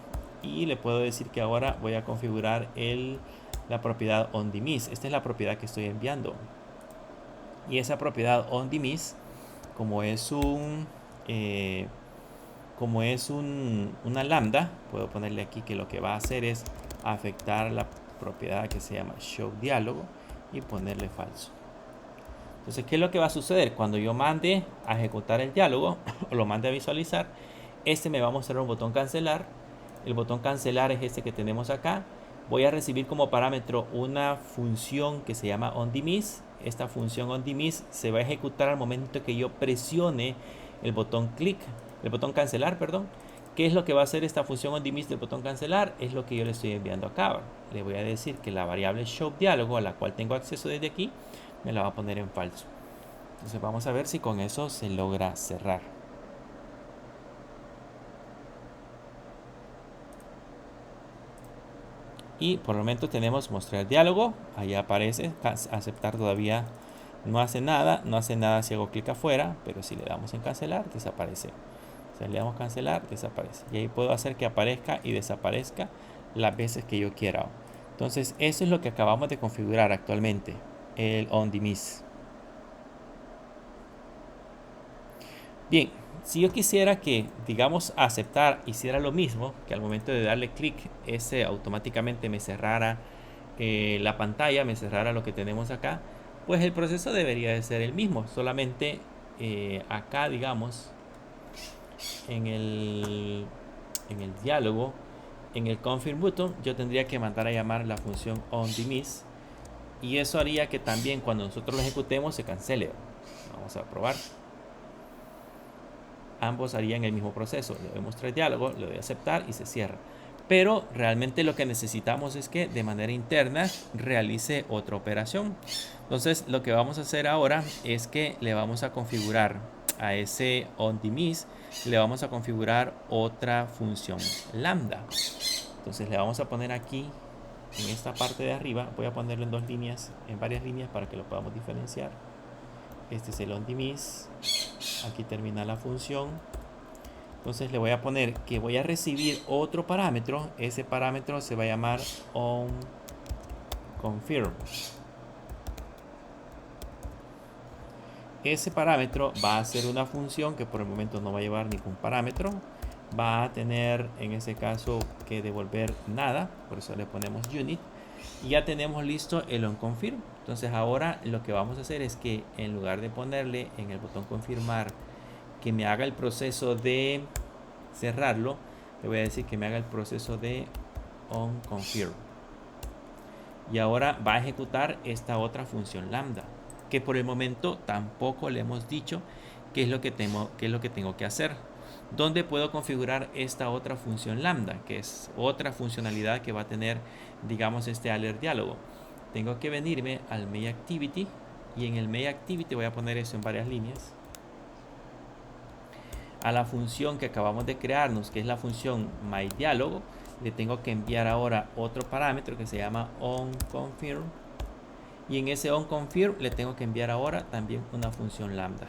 A: y le puedo decir que ahora voy a configurar la propiedad onDemis. Esta es la propiedad que estoy enviando. Y esa propiedad onDemis, como es una lambda, puedo ponerle aquí que lo que va a hacer es afectar la propiedad que se llama showDiálogo y ponerle falso. Entonces, ¿qué es lo que va a suceder? Cuando yo mande a ejecutar el diálogo o lo mande a visualizar, este me va a mostrar un botón cancelar. El botón cancelar es este que tenemos acá. Voy a recibir como parámetro una función que se llama onDemis. Esta función onDemis se va a ejecutar al momento que yo presione el botón cancelar, perdón. ¿Qué es lo que va a hacer esta función onDemis del botón cancelar? Es lo que yo le estoy enviando acá. Le voy a decir que la variable showDiálogo, a la cual tengo acceso desde aquí, me la va a poner en falso. Entonces vamos a ver si con eso se logra cerrar. Y por el momento tenemos mostrar diálogo. Ahí aparece aceptar, todavía no hace nada. No hace nada si hago clic afuera, pero si le damos en cancelar, desaparece. Si le damos cancelar, desaparece. Y ahí puedo hacer que aparezca y desaparezca las veces que yo quiera. Entonces eso es lo que acabamos de configurar actualmente, el onDemis. Bien, si yo quisiera que, digamos, aceptar hiciera lo mismo, que al momento de darle clic, ese automáticamente me cerrara la pantalla, me cerrara lo que tenemos acá, pues el proceso debería de ser el mismo. Solamente acá, digamos, en el diálogo, en el confirm button, yo tendría que mandar a llamar la función onDemis, y eso haría que también cuando nosotros lo ejecutemos se cancele. Vamos a probar. Ambos harían el mismo proceso. Le doy mostrar diálogo, le doy a aceptar y se cierra. Pero realmente lo que necesitamos es que de manera interna realice otra operación. Entonces lo que vamos a hacer ahora es que le vamos a configurar a ese onDemis, le vamos a configurar otra función lambda. Entonces le vamos a poner aquí en esta parte de arriba, voy a ponerlo en varias líneas para que lo podamos diferenciar. Este es el onDemis. Aquí termina la función. Entonces le voy a poner que voy a recibir otro parámetro. Ese parámetro se va a llamar onConfirm. Ese parámetro va a ser una función que por el momento no va a llevar ningún parámetro. Va a tener en ese caso que devolver nada. Por eso le ponemos unit. Y ya tenemos listo el onConfirm. Entonces ahora lo que vamos a hacer es que en lugar de ponerle en el botón confirmar que me haga el proceso de cerrarlo, le voy a decir que me haga el proceso de onConfirm. Y ahora va a ejecutar esta otra función lambda, que por el momento tampoco le hemos dicho qué es lo que tengo que hacer. ¿Dónde puedo configurar esta otra función lambda? Que es otra funcionalidad que va a tener, digamos, este alert diálogo. Tengo que venirme al MainActivity, y en el MainActivity voy a poner eso en varias líneas. A la función que acabamos de crearnos, que es la función MyDiálogo, le tengo que enviar ahora otro parámetro que se llama onConfirm. Y en ese onConfirm le tengo que enviar ahora también una función lambda.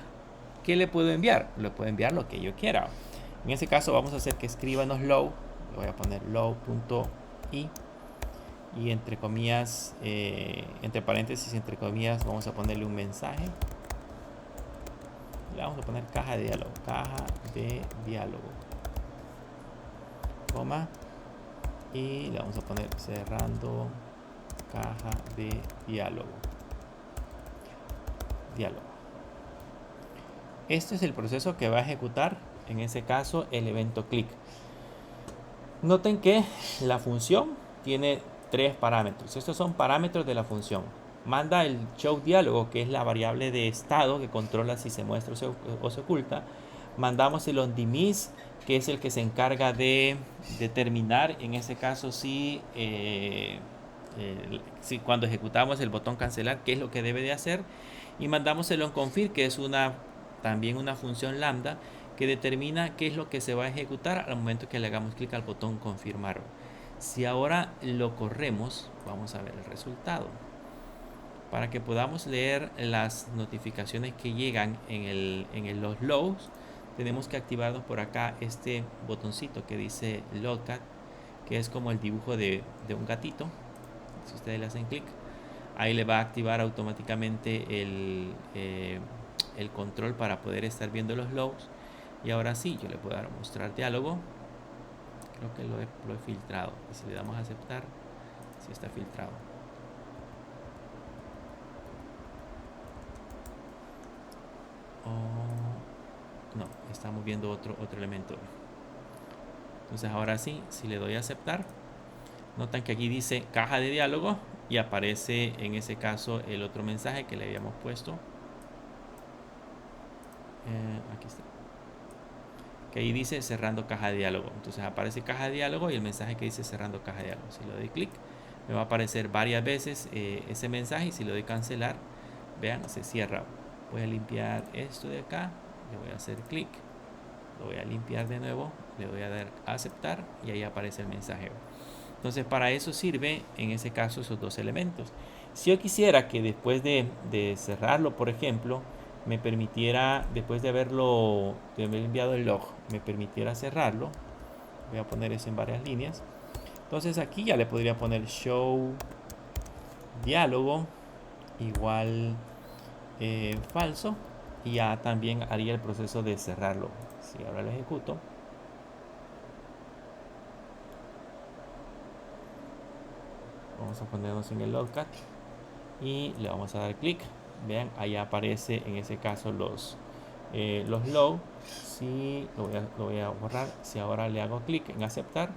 A: ¿Qué le puedo enviar? Le puedo enviar lo que yo quiera. En este caso vamos a hacer que escribanos low. Le voy a poner low.i. Y entre comillas, entre paréntesis, entre comillas, vamos a ponerle un mensaje. Le vamos a poner caja de diálogo, coma, y le vamos a poner cerrando caja de diálogo. Este es el proceso que va a ejecutar en ese caso el evento click. Noten que la función tiene 3 parámetros. Estos son parámetros de la función. Manda el show diálogo, que es la variable de estado que controla si se muestra o se oculta. Mandamos el onDismiss, que es el que se encarga de determinar en ese caso si cuando ejecutamos el botón cancelar, qué es lo que debe de hacer. Y mandamos el onConfirm, que es también una función lambda que determina qué es lo que se va a ejecutar al momento que le hagamos clic al botón confirmar. Si ahora lo corremos, vamos a ver el resultado. Para que podamos leer las notificaciones que llegan en los logs, tenemos que activarnos por acá este botoncito que dice Logcat, que es como el dibujo de un gatito. Si ustedes le hacen clic, ahí le va a activar automáticamente el control para poder estar viendo los logs. Y ahora sí, yo le puedo dar a mostrar diálogo. Creo que lo he filtrado. Y si le damos a aceptar, sí está filtrado. No, estamos viendo otro elemento. Entonces ahora sí, si le doy a aceptar, notan que aquí dice caja de diálogo y aparece en ese caso el otro mensaje que le habíamos puesto. Aquí está. Que ahí dice cerrando caja de diálogo. Entonces aparece caja de diálogo y el mensaje que dice cerrando caja de diálogo. Si le doy clic, me va a aparecer varias veces ese mensaje, y si le doy cancelar, vean, se cierra. Voy a limpiar esto de acá, le voy a hacer clic, lo voy a limpiar de nuevo, le voy a dar a aceptar y ahí aparece el mensaje. Entonces para eso sirve en ese caso esos dos elementos. Si yo quisiera que después de cerrarlo, por ejemplo, me permitiera, después de haber enviado el log, me permitiera cerrarlo, voy a poner eso en varias líneas. Entonces aquí ya le podría poner show diálogo igual falso, y ya también haría el proceso de cerrarlo. Si ahora lo ejecuto, vamos a ponernos en el logcat y le vamos a dar clic. Vean, ahí aparece en ese caso los log. Si lo voy a borrar, si ahora le hago clic en aceptar,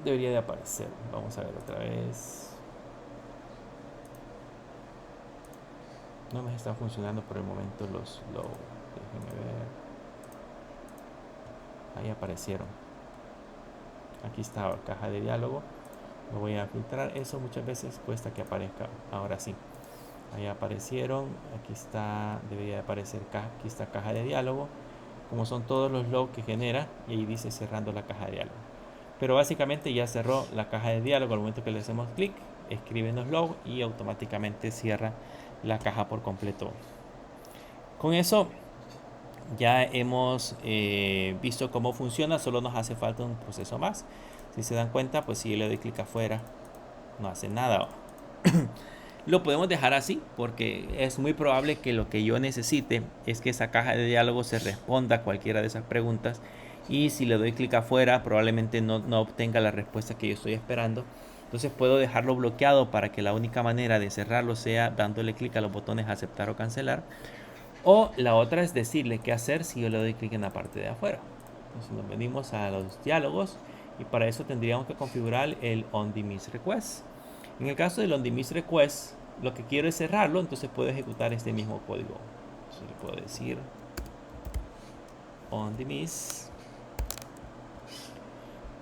A: debería de aparecer. Vamos a ver otra vez. No me está funcionando por el momento los log. Déjenme ver. Ahí aparecieron. Aquí está caja de diálogo. Lo voy a filtrar. Eso muchas veces cuesta que aparezca. Ahora sí. Ahí aparecieron. Aquí está. Debería de aparecer. Aquí está caja de diálogo. Como son todos los logs que genera. Y ahí dice cerrando la caja de diálogo. Pero básicamente ya cerró la caja de diálogo al momento que le hacemos clic. Escriben los logs y automáticamente cierra la caja por completo. Con eso ya hemos visto cómo funciona. Solo nos hace falta un proceso más. Si se dan cuenta, pues si yo le doy clic afuera, no hace nada. Lo podemos dejar así porque es muy probable que lo que yo necesite es que esa caja de diálogo se responda a cualquiera de esas preguntas, y si le doy clic afuera probablemente no obtenga la respuesta que yo estoy esperando. Entonces puedo dejarlo bloqueado para que la única manera de cerrarlo sea dándole clic a los botones aceptar o cancelar. O la otra es decirle qué hacer si yo le doy clic en la parte de afuera. Entonces nos venimos a los diálogos y para eso tendríamos que configurar el onDismiss request. En el caso del onDismiss request, lo que quiero es cerrarlo, entonces puedo ejecutar este mismo código. Entonces le puedo decir onDismiss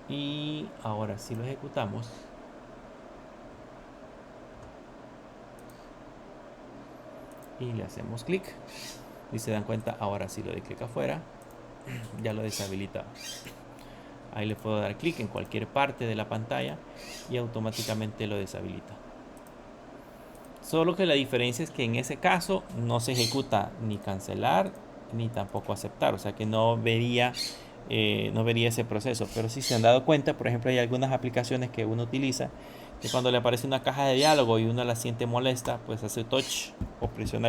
A: y ahora si lo ejecutamos, y le hacemos clic, y se dan cuenta, ahora si lo doy clic afuera, ya lo deshabilita. Ahí le puedo dar clic en cualquier parte de la pantalla y automáticamente lo deshabilita. Solo que la diferencia es que en ese caso no se ejecuta ni cancelar ni tampoco aceptar, o sea que no vería ese proceso. Pero si se han dado cuenta, por ejemplo, hay algunas aplicaciones que uno utiliza que cuando le aparece una caja de diálogo y uno la siente molesta, pues hace touch o presiona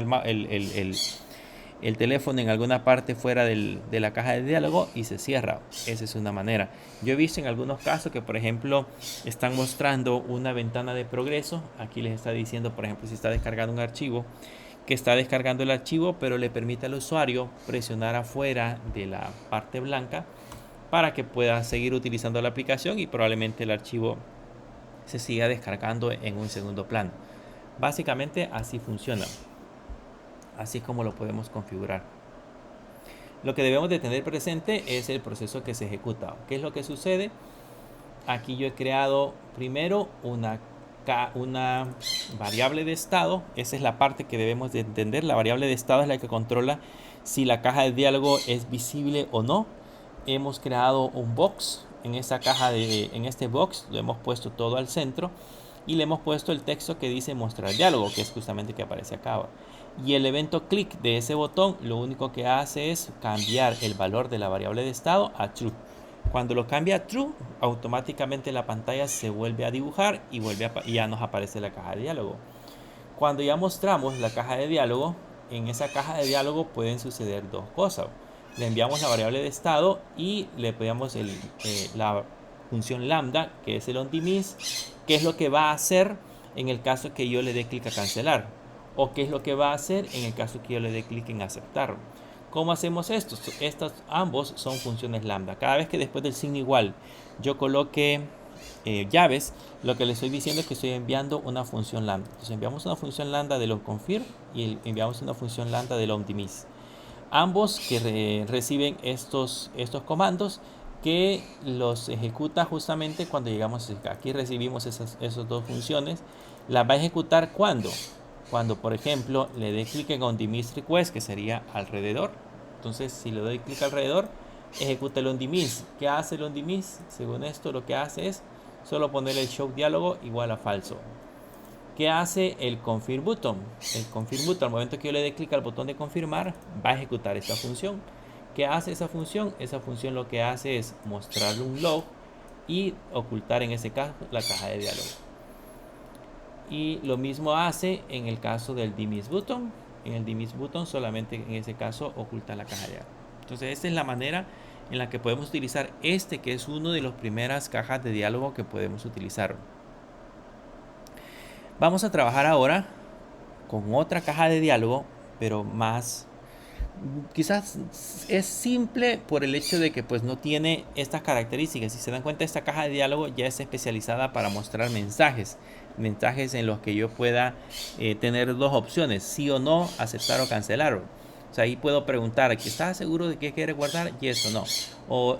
A: el teléfono en alguna parte fuera de la caja de diálogo y se cierra. Esa es una manera. Yo he visto en algunos casos que, por ejemplo, están mostrando una ventana de progreso. Aquí les está diciendo, por ejemplo, si está descargando un archivo, que está descargando el archivo, pero le permite al usuario presionar afuera de la parte blanca para que pueda seguir utilizando la aplicación y probablemente el archivo se siga descargando en un segundo plano. Básicamente así funciona. Así es como lo podemos configurar. Lo que debemos de tener presente es el proceso que se ejecuta. ¿Qué es lo que sucede? Aquí yo he creado primero una variable de estado. Esa es la parte que debemos de entender. La variable de estado es la que controla si la caja de diálogo es visible o no. Hemos creado un box. En este box lo hemos puesto todo al centro y le hemos puesto el texto que dice mostrar diálogo, que es justamente el que aparece acá. Y el evento clic de ese botón lo único que hace es cambiar el valor de la variable de estado a true. Cuando lo cambia a true, automáticamente la pantalla se vuelve a dibujar y ya nos aparece la caja de diálogo. Cuando ya mostramos la caja de diálogo, en esa caja de diálogo pueden suceder dos cosas. Le enviamos la variable de estado y le pedimos la función lambda, que es el onDemise, que es lo que va a hacer en el caso que yo le dé clic a cancelar, o qué es lo que va a hacer en el caso que yo le dé clic en aceptar. ¿Cómo hacemos esto? Estos ambos son funciones lambda. Cada vez que después del signo igual yo coloque llaves, lo que le estoy diciendo es que estoy enviando una función lambda. Entonces enviamos una función lambda del onConfirm y enviamos una función lambda del onDemise. Ambos que reciben estos comandos que los ejecuta justamente cuando llegamos acá. Aquí recibimos esas dos funciones. Las va a ejecutar cuando por ejemplo le dé clic en onDemise request, que sería alrededor. Entonces si le doy clic alrededor, ejecuta el onDemise. ¿Qué hace el onDemise? Según esto lo que hace es solo poner el show diálogo igual a falso. ¿Qué hace el confirm button? El confirm button, al momento que yo le dé clic al botón de confirmar, va a ejecutar esta función. ¿Qué hace esa función? Esa función lo que hace es mostrarle un log y ocultar en ese caso la caja de diálogo. Y lo mismo hace en el caso del demise button. En el demise button solamente en ese caso oculta la caja de diálogo. Entonces esta es la manera en la que podemos utilizar que es una de las primeras cajas de diálogo que podemos utilizar. Vamos a trabajar ahora con otra caja de diálogo, pero quizás es simple por el hecho de que pues no tiene estas características. Si se dan cuenta, esta caja de diálogo ya es especializada para mostrar mensajes en los que yo pueda tener dos opciones: sí o no, aceptar o cancelar. O sea, ahí puedo preguntar: ¿estás seguro de que quieres guardar? Yes o no. O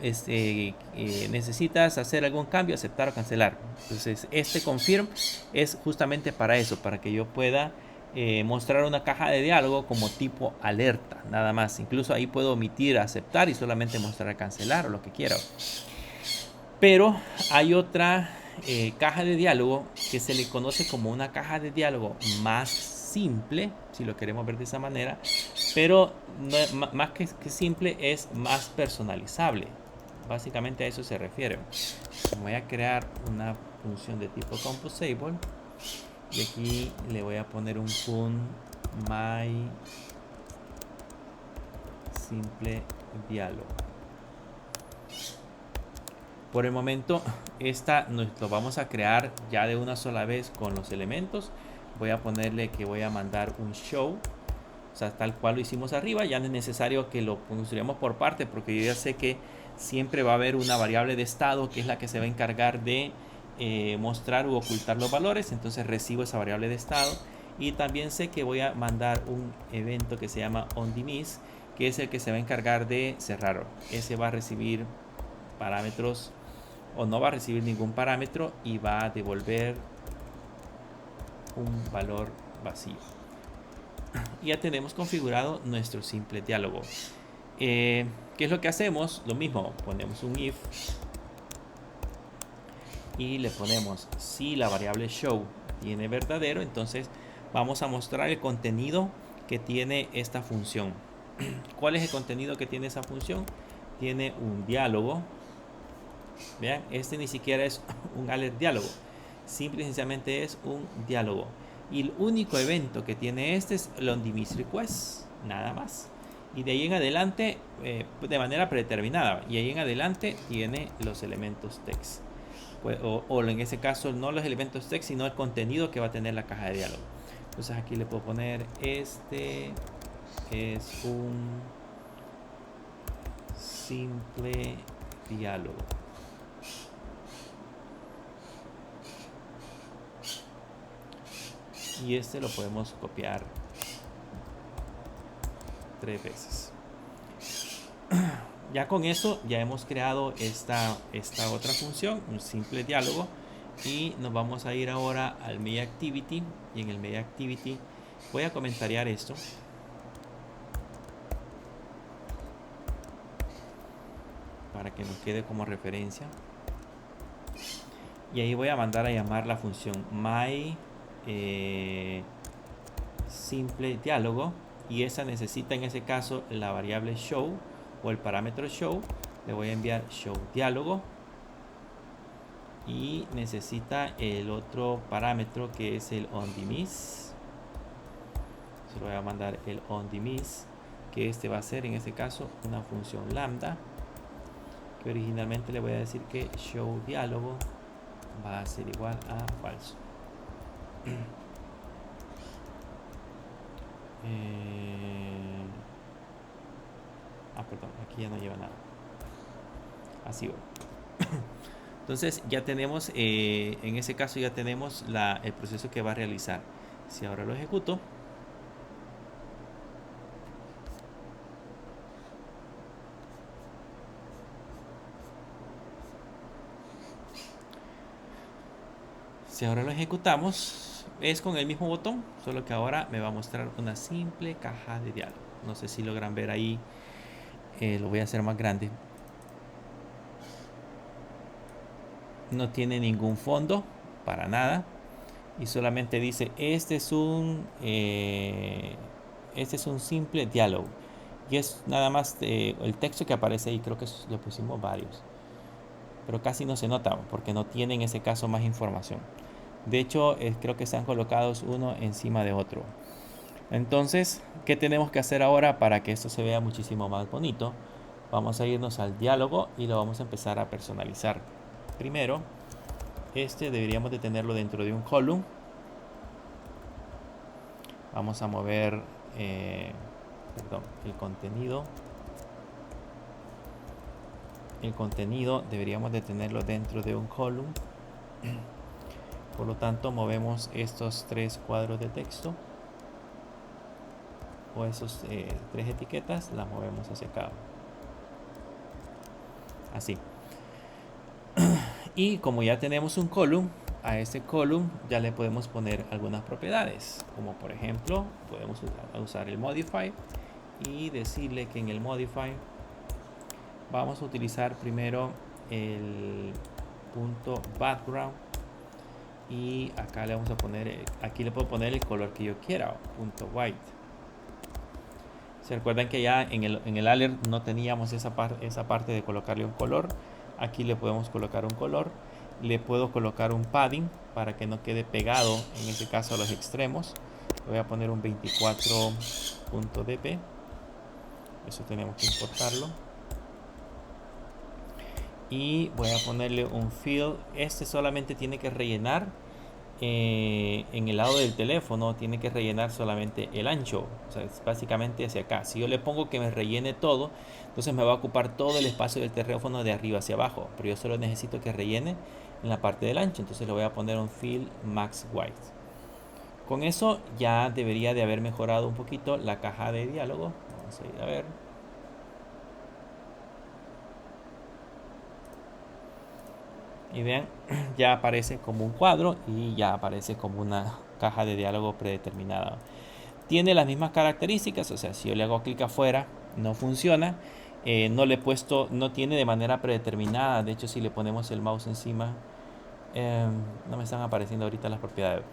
A: necesitas hacer algún cambio, aceptar o cancelar. Entonces este confirm es justamente para eso, para que yo pueda mostrar una caja de diálogo como tipo alerta, nada más. Incluso ahí puedo omitir aceptar y solamente mostrar cancelar o lo que quiera. Pero hay otra caja de diálogo que se le conoce como una caja de diálogo más simple, si lo queremos ver de esa manera, pero no, más que simple, es más personalizable. Básicamente a eso se refiere. Voy a crear una función de tipo composable y aquí le voy a poner un fun my simple diálogo. Por el momento esta lo vamos a crear ya de una sola vez con los elementos. Voy a ponerle que voy a mandar un show, o sea, tal cual lo hicimos arriba. Ya no es necesario que lo construyamos por parte, porque yo ya sé que siempre va a haber una variable de estado que es la que se va a encargar de mostrar u ocultar los valores. Entonces recibo esa variable de estado y también sé que voy a mandar un evento que se llama onDemise, que es el que se va a encargar de cerrar. Ese va a recibir parámetros o no va a recibir ningún parámetro y va a devolver un valor vacío. Ya tenemos configurado nuestro simple diálogo. ¿Qué es lo que hacemos? Lo mismo, ponemos un if y le ponemos si la variable show tiene verdadero, entonces vamos a mostrar el contenido que tiene esta función. ¿Cuál es el contenido que tiene esa función? Tiene un diálogo. Vean, este ni siquiera es un alert diálogo, simple y sencillamente es un diálogo. Y el único evento que tiene este es el onDemise request, nada más. Y de ahí en adelante, de manera predeterminada, y ahí en adelante tiene los elementos text. Pues, o en ese caso no los elementos text, sino el contenido que va a tener la caja de diálogo. Entonces aquí le puedo poner este es un simple diálogo. Y este lo podemos copiar 3 veces. Ya con eso ya hemos creado esta otra función, un simple diálogo, y nos vamos a ir ahora al Media Activity, y en el Media Activity voy a comentariar esto para que nos quede como referencia, y ahí voy a mandar a llamar la función my simple diálogo, y esa necesita en ese caso la variable show o el parámetro show. Le voy a enviar show diálogo, y necesita el otro parámetro que es el onDemise. Se lo voy a mandar el onDemise, que este va a ser en este caso una función lambda, que originalmente le voy a decir que show diálogo va a ser igual a falso. Perdón, aquí ya no lleva nada. Así va. Entonces ya tenemos, en ese caso ya tenemos el proceso que va a realizar. Si ahora lo ejecuto, si ahora lo ejecutamos, es con el mismo botón, solo que ahora me va a mostrar una simple caja de diálogo. No sé si logran ver ahí, lo voy a hacer más grande. No tiene ningún fondo, para nada, y solamente dice este es un simple diálogo, y es nada más el texto que aparece ahí. Creo que le pusimos varios, pero casi no se nota porque no tiene en ese caso más información. De hecho, creo que están colocados uno encima de otro. Entonces, ¿qué tenemos que hacer ahora para que esto se vea muchísimo más bonito? Vamos a irnos al diálogo y lo vamos a empezar a personalizar. Primero, deberíamos de tenerlo dentro de un column. Vamos a mover el contenido. El contenido deberíamos de tenerlo dentro de un column. Por lo tanto, movemos estos 3 cuadros de texto, o esos 3 etiquetas, las movemos hacia acá, así. Y como ya tenemos un column, a este column ya le podemos poner algunas propiedades, como por ejemplo podemos usar el modify y decirle que en el modify vamos a utilizar primero el punto background, y acá le vamos a poner, aquí le puedo poner el color que yo quiera, punto white. Se recuerdan que ya en el alert no teníamos esa parte de colocarle un color. Aquí le podemos colocar un color. Le puedo colocar un padding para que no quede pegado, en este caso a los extremos. Le voy a poner un 24.dp. Eso tenemos que importarlo. Y voy a ponerle un fill. Este solamente tiene que rellenar en el lado del teléfono, tiene que rellenar solamente el ancho, o sea, es básicamente hacia acá. Si yo le pongo que me rellene todo, entonces me va a ocupar todo el espacio del teléfono de arriba hacia abajo, pero yo solo necesito que rellene en la parte del ancho. Entonces le voy a poner un fill max white. Con eso ya debería de haber mejorado un poquito la caja de diálogo. Vamos a ir a ver. Y vean, ya aparece como un cuadro y ya aparece como una caja de diálogo predeterminada. Tiene las mismas características, o sea, si yo le hago clic afuera no funciona. No le he puesto, no tiene de manera predeterminada. De hecho, si le ponemos el mouse encima, no me están apareciendo ahorita las propiedades,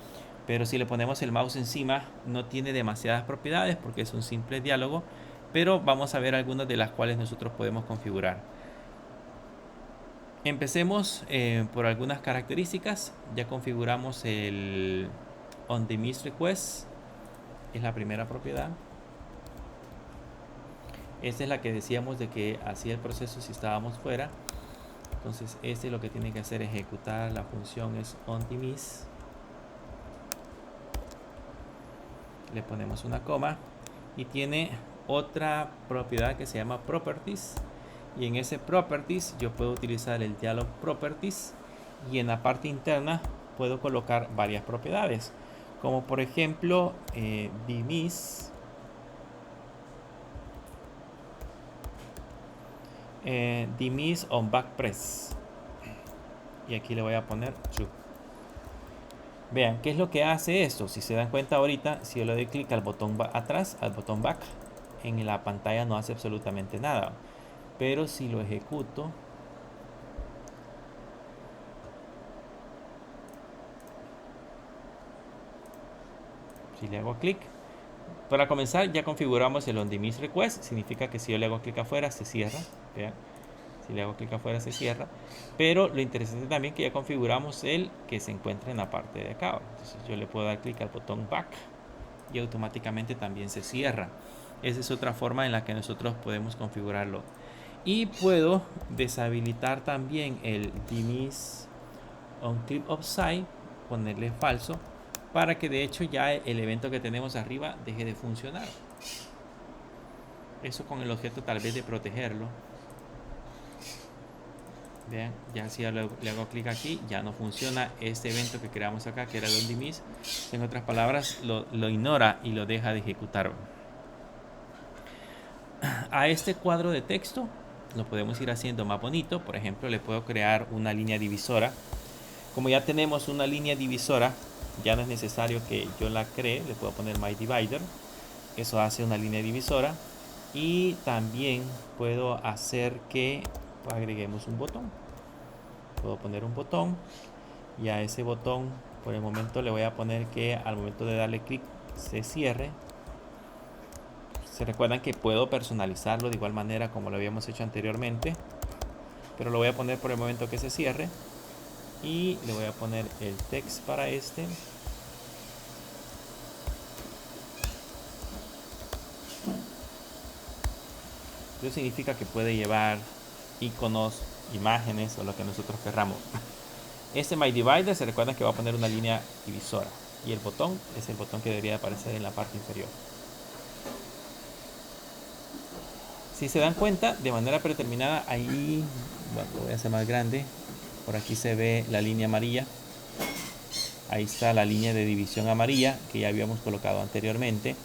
A: pero si le ponemos el mouse encima no tiene demasiadas propiedades porque es un simple diálogo, pero vamos a ver algunas de las cuales nosotros podemos configurar. Empecemos por algunas características. Ya configuramos el onDemise request, es la primera propiedad. Esta es la que decíamos de que hacía el proceso si estábamos fuera. Entonces este lo que tiene que hacer es ejecutar la función es onDemise. Le ponemos una coma y tiene otra propiedad que se llama properties, y en ese properties yo puedo utilizar el dialog properties, y en la parte interna puedo colocar varias propiedades, como por ejemplo demise demise on backpress, y aquí le voy a poner true. Vean, ¿qué es lo que hace esto? Si se dan cuenta ahorita, si yo le doy clic al botón atrás, al botón back, en la pantalla no hace absolutamente nada. Pero si lo ejecuto, si le hago clic, para comenzar ya configuramos el onDemise request. Significa que si yo le hago clic afuera, se cierra. Vean, si le hago clic afuera, se cierra. Pero lo interesante también que ya configuramos el que se encuentra en la parte de acá. Entonces yo le puedo dar clic al botón back y automáticamente también se cierra. Esa es otra forma en la que nosotros podemos configurarlo. Y puedo deshabilitar también el demise on clip offside, ponerle falso, para que de hecho ya el evento que tenemos arriba deje de funcionar. Eso con el objeto tal vez de protegerlo. Vean, ya si le hago clic aquí, ya no funciona este evento que creamos acá, que era el onDemise. En otras palabras, lo ignora y lo deja de ejecutar. A este cuadro de texto lo podemos ir haciendo más bonito. Por ejemplo, le puedo crear una línea divisora. Como ya tenemos una línea divisora, ya no es necesario que yo la cree. Le puedo poner myDivider. Eso hace una línea divisora. Y también puedo hacer que agreguemos un botón. Puedo poner un botón, y a ese botón por el momento le voy a poner que al momento de darle clic se cierre. Se recuerdan que puedo personalizarlo de igual manera como lo habíamos hecho anteriormente, pero lo voy a poner por el momento que se cierre, y le voy a poner el text para este. Eso significa que puede llevar iconos, imágenes o lo que nosotros querramos. Este myDivider se recuerda que va a poner una línea divisora, y el botón es el botón que debería aparecer en la parte inferior. Si se dan cuenta, de manera predeterminada, ahí, bueno, lo voy a hacer más grande. Por aquí se ve la línea amarilla. Ahí está la línea de división amarilla que ya habíamos colocado anteriormente.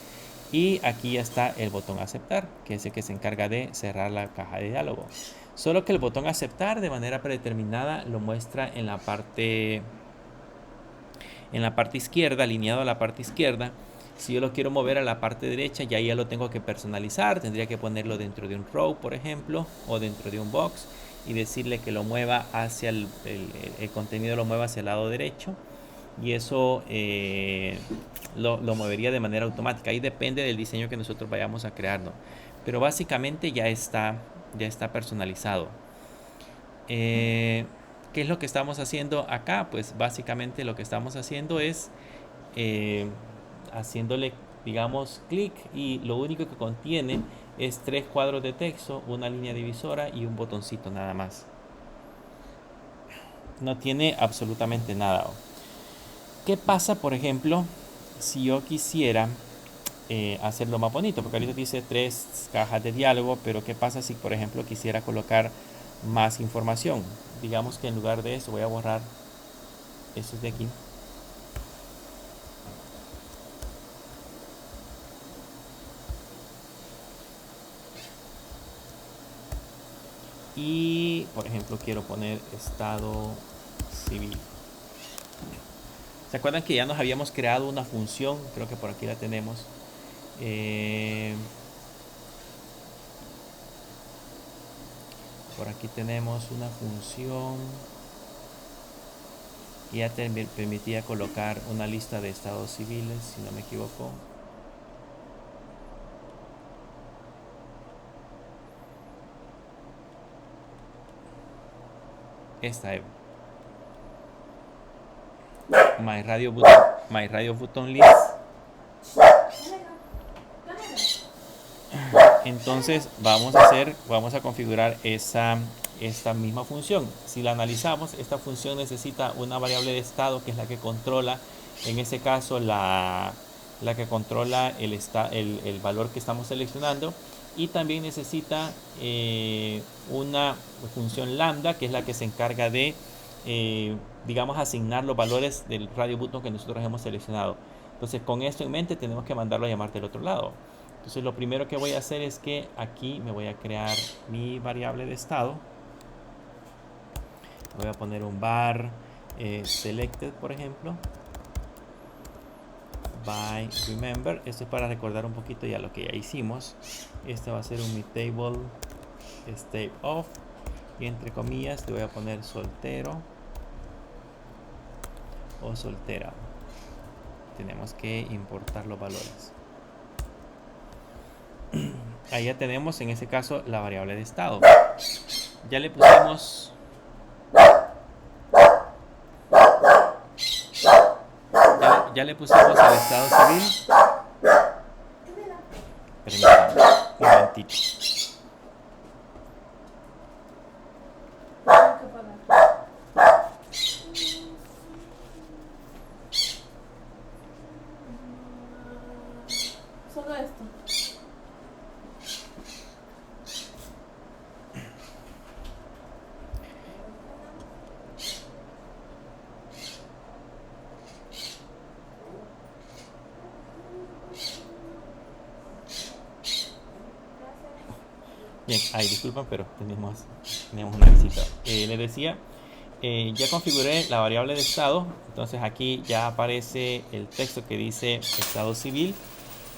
A: Y aquí ya está el botón aceptar, que es el que se encarga de cerrar la caja de diálogo. Solo que el botón aceptar de manera predeterminada lo muestra en la parte izquierda, alineado a la parte izquierda. Si yo lo quiero mover a la parte derecha, ya lo tengo que personalizar. Tendría que ponerlo dentro de un row, por ejemplo, o dentro de un box, y decirle que lo mueva hacia el contenido, lo mueva hacia el lado derecho, y eso lo movería de manera automática. Ahí depende del diseño que nosotros vayamos a crear, ¿no? Pero básicamente ya está personalizado. ¿Qué es lo que estamos haciendo acá? Pues básicamente lo que estamos haciendo es haciéndole, digamos, clic, y lo único que contiene es 3 cuadros de texto, una línea divisora y un botoncito nada más. No tiene absolutamente nada. ¿Qué pasa, por ejemplo, si yo quisiera hacerlo más bonito? Porque ahorita dice 3 cajas de diálogo, pero ¿qué pasa si, por ejemplo, quisiera colocar más información? Digamos que en lugar de eso voy a borrar estos de aquí. Y, por ejemplo, quiero poner estado civil. ¿Se acuerdan que ya nos habíamos creado una función? Creo que por aquí la tenemos. Por aquí tenemos una función que ya te permitía colocar una lista de estados civiles, si no me equivoco. Esta es My Radio Button List. Entonces vamos a configurar esta misma función. Si la analizamos, esta función necesita una variable de estado que es la que controla, en este caso la que controla el valor que estamos seleccionando, y también necesita una función lambda que es la que se encarga de digamos asignar los valores del radio button que nosotros hemos seleccionado. Entonces con esto en mente tenemos que mandarlo a llamar del otro lado. Entonces lo primero que voy a hacer es que aquí me voy a crear mi variable de estado. Voy a poner un var selected, por ejemplo, by remember. Esto es para recordar un poquito ya lo que ya hicimos. Este va a ser un mi table state of, y entre comillas le voy a poner soltero o soltera. Tenemos que importar los valores. Ahí ya tenemos en este caso la variable de estado. Ya le pusimos ya le pusimos el estado civil. Permítanme un momentito.
B: Solo esto.
A: Bien, ahí disculpan, pero teníamos una visita. Les decía, ya configuré la variable de estado. Entonces aquí ya aparece el texto que dice estado civil.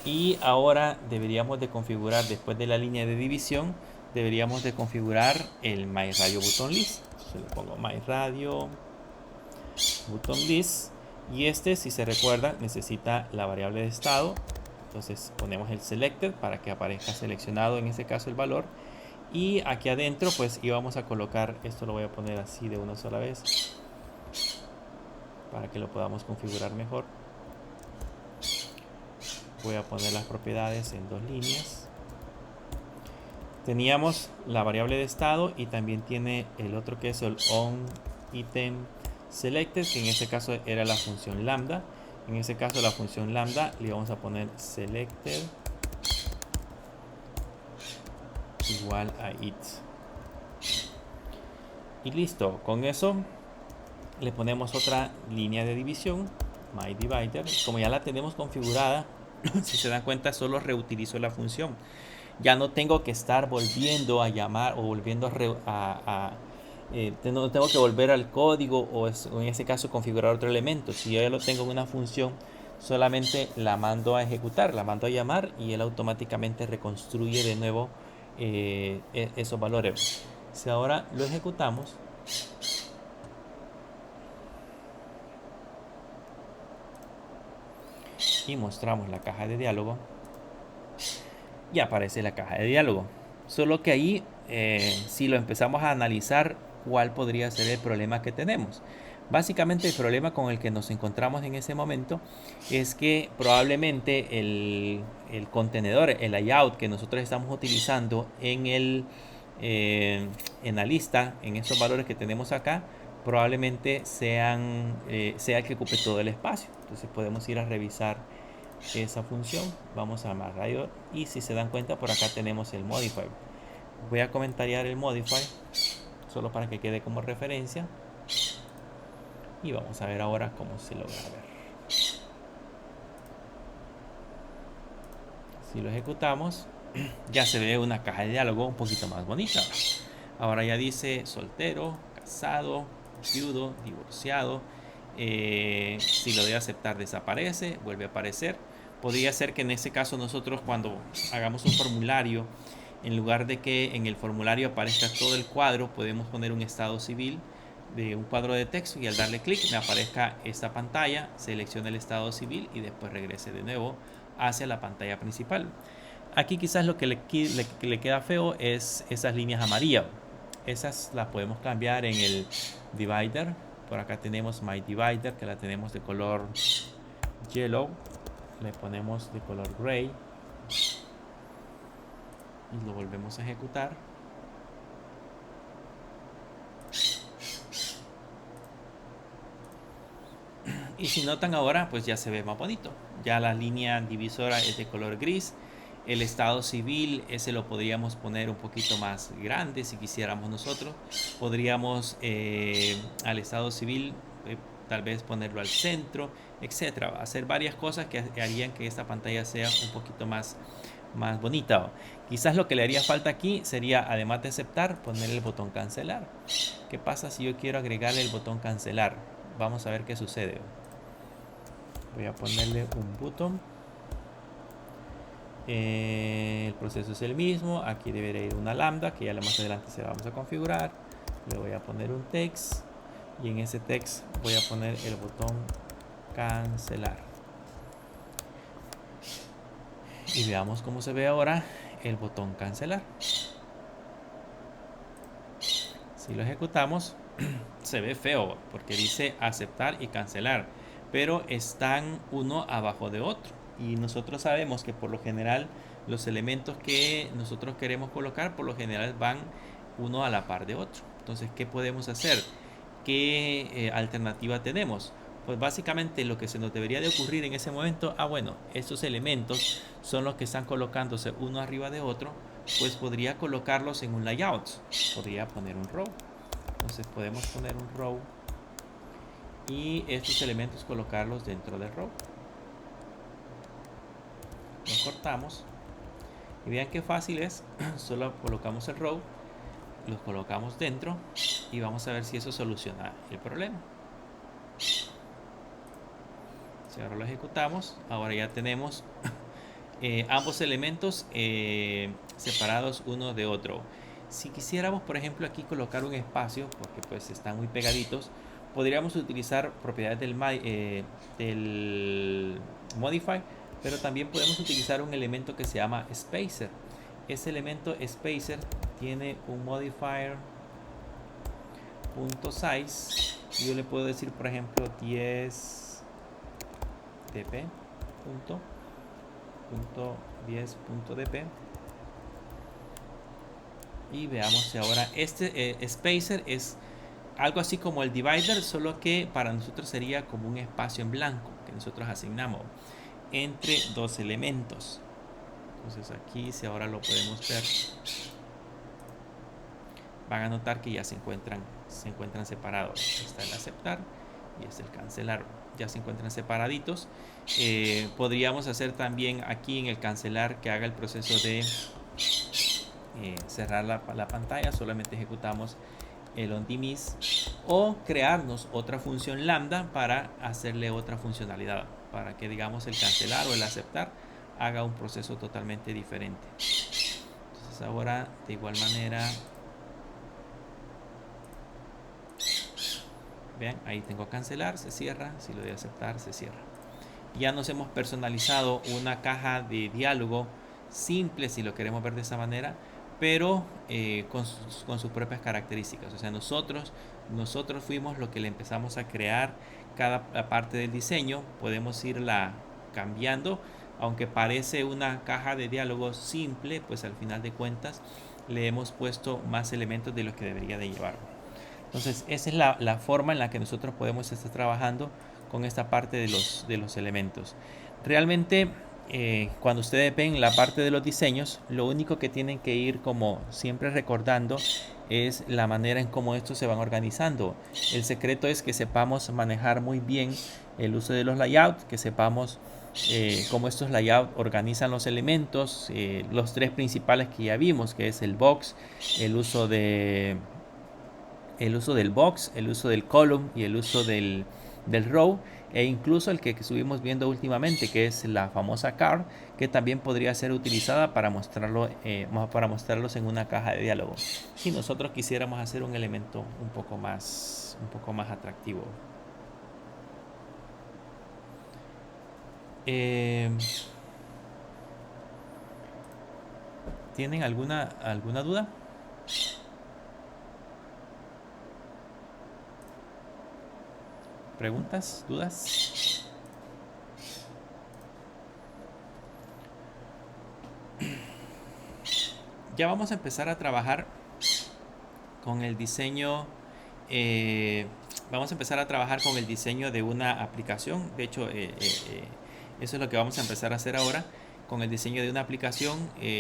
A: Y ahora deberíamos de configurar, después de la línea de división, deberíamos de configurar el myRadio button list. Entonces le pongo myRadio button list. Y este, si se recuerda, necesita la variable de estado. Entonces ponemos el selected para que aparezca seleccionado, en este caso el valor. Y aquí adentro pues íbamos a colocar, esto lo voy a poner así de una sola vez para que lo podamos configurar mejor. Voy a poner las propiedades en 2 líneas. Teníamos la variable de estado y también tiene el otro que es el onItem selected, que en este caso era la función lambda. En este caso la función lambda le vamos a poner selected igual a it. Y listo, con eso le ponemos otra línea de división, myDivider. Como ya la tenemos configurada, si se dan cuenta, solo reutilizo la función. Ya no tengo que estar volviendo a llamar o volviendo no tengo que volver al código o en ese caso configurar otro elemento. Si yo ya lo tengo en una función, solamente la mando a ejecutar, la mando a llamar y él automáticamente reconstruye de nuevo esos valores. Si ahora lo ejecutamos, y mostramos la caja de diálogo, y aparece la caja de diálogo. Solo que ahí, si lo empezamos a analizar, ¿cuál podría ser el problema que tenemos? Básicamente el problema con el que nos encontramos en ese momento es que probablemente el contenedor, el layout que nosotros estamos utilizando en la lista, en estos valores que tenemos acá, probablemente sea el que ocupe todo el espacio. Entonces podemos ir a revisar esa función. Vamos a myRadio y si se dan cuenta, por acá tenemos el modify. Voy a comentariar el modify solo para que quede como referencia y vamos a ver ahora cómo se logra ver. Si lo ejecutamos, ya se ve una caja de diálogo un poquito más bonita. Ahora ya dice soltero, casado, viudo, divorciado. Si lo de aceptar desaparece, vuelve a aparecer. Podría ser que en ese caso nosotros, cuando hagamos un formulario, en lugar de que en el formulario aparezca todo el cuadro, podemos poner un estado civil de un cuadro de texto y al darle clic me aparezca esta pantalla, seleccione el estado civil y después regrese de nuevo hacia la pantalla principal. Aquí quizás lo que le queda feo es esas líneas amarillas. Esas las podemos cambiar en el divider. Por acá tenemos myDivider, que la tenemos de color yellow. Le ponemos de color gray. y lo volvemos a ejecutar. Y si notan ahora, pues ya se ve más bonito. Ya la línea divisora es de color gris. El estado civil, ese lo podríamos poner un poquito más grande si quisiéramos nosotros. Podríamos al estado civil tal vez ponerlo al centro, etcétera. Hacer varias cosas que harían que esta pantalla sea un poquito más bonita. Quizás lo que le haría falta aquí sería, además de aceptar, poner el botón cancelar. ¿Qué pasa si yo quiero agregarle el botón cancelar? Vamos a ver qué sucede. Voy a ponerle un botón. El proceso es el mismo. Aquí debería ir una lambda que ya más adelante se la vamos a configurar. Le voy a poner un text y en ese text voy a poner el botón cancelar. Y veamos cómo se ve ahora el botón cancelar. Si lo ejecutamos, se ve feo porque dice aceptar y cancelar, pero están uno abajo de otro. Y nosotros sabemos que por lo general los elementos que nosotros queremos colocar por lo general van uno a la par de otro. Entonces, ¿qué podemos hacer? ¿Qué alternativa tenemos? Pues básicamente lo que se nos debería de ocurrir en ese momento, bueno, estos elementos son los que están colocándose uno arriba de otro, pues podría colocarlos en un layout. Podría poner un row. Entonces podemos poner un row y estos elementos colocarlos dentro del row. Lo cortamos y vean qué fácil es. Solo colocamos el row, los colocamos dentro y vamos a ver si eso soluciona el problema. Si ahora lo ejecutamos, ahora ya tenemos ambos elementos separados uno de otro. Si quisiéramos, por ejemplo, aquí colocar un espacio, porque pues están muy pegaditos, podríamos utilizar propiedades del Modify, pero también podemos utilizar un elemento que se llama Spacer. Ese elemento Spacer tiene un modifier .size. Yo le puedo decir, por ejemplo, 10 dp. 10.dp y veamos si ahora este spacer es algo así como el divider, solo que para nosotros sería como un espacio en blanco que nosotros asignamos entre dos elementos. Entonces aquí, si ahora lo podemos ver, van a notar que ya se encuentran separados. Está el aceptar y es el cancelar. Ya se encuentran separaditos. Podríamos hacer también aquí en el cancelar que haga el proceso de cerrar la pantalla. Solamente ejecutamos el onDemise o crearnos otra función lambda para hacerle otra funcionalidad, para que digamos el cancelar o el aceptar haga un proceso totalmente diferente. Entonces ahora de igual manera, vean, ahí tengo cancelar, se cierra. Si lo doy a aceptar, se cierra. Ya nos hemos personalizado una caja de diálogo simple, si lo queremos ver de esa manera, pero con sus propias características. O sea, nosotros fuimos lo que le empezamos a crear cada parte del diseño. Podemos irla cambiando, aunque parece una caja de diálogo simple, pues al final de cuentas le hemos puesto más elementos de los que debería de llevar. Entonces esa es la forma en la que nosotros podemos estar trabajando con esta parte de los elementos. Realmente cuando ustedes ven la parte de los diseños, lo único que tienen que ir como siempre recordando es la manera en cómo estos se van organizando. El secreto es que sepamos manejar muy bien el uso de los layouts, que sepamos cómo estos layouts organizan los elementos, los tres principales que ya vimos, que es el box, el uso del box, el uso del column y el uso del row, e incluso el que estuvimos viendo últimamente, que es la famosa card, que también podría ser utilizada para mostrarlos en una caja de diálogo si nosotros quisiéramos hacer un elemento un poco más atractivo. ¿Tienen alguna duda? ¿Preguntas? ¿Dudas? ya vamos a empezar a trabajar con el diseño. Vamos a empezar a trabajar con el diseño de una aplicación. De hecho, eso es lo que vamos a empezar a hacer ahora con el diseño de una aplicación.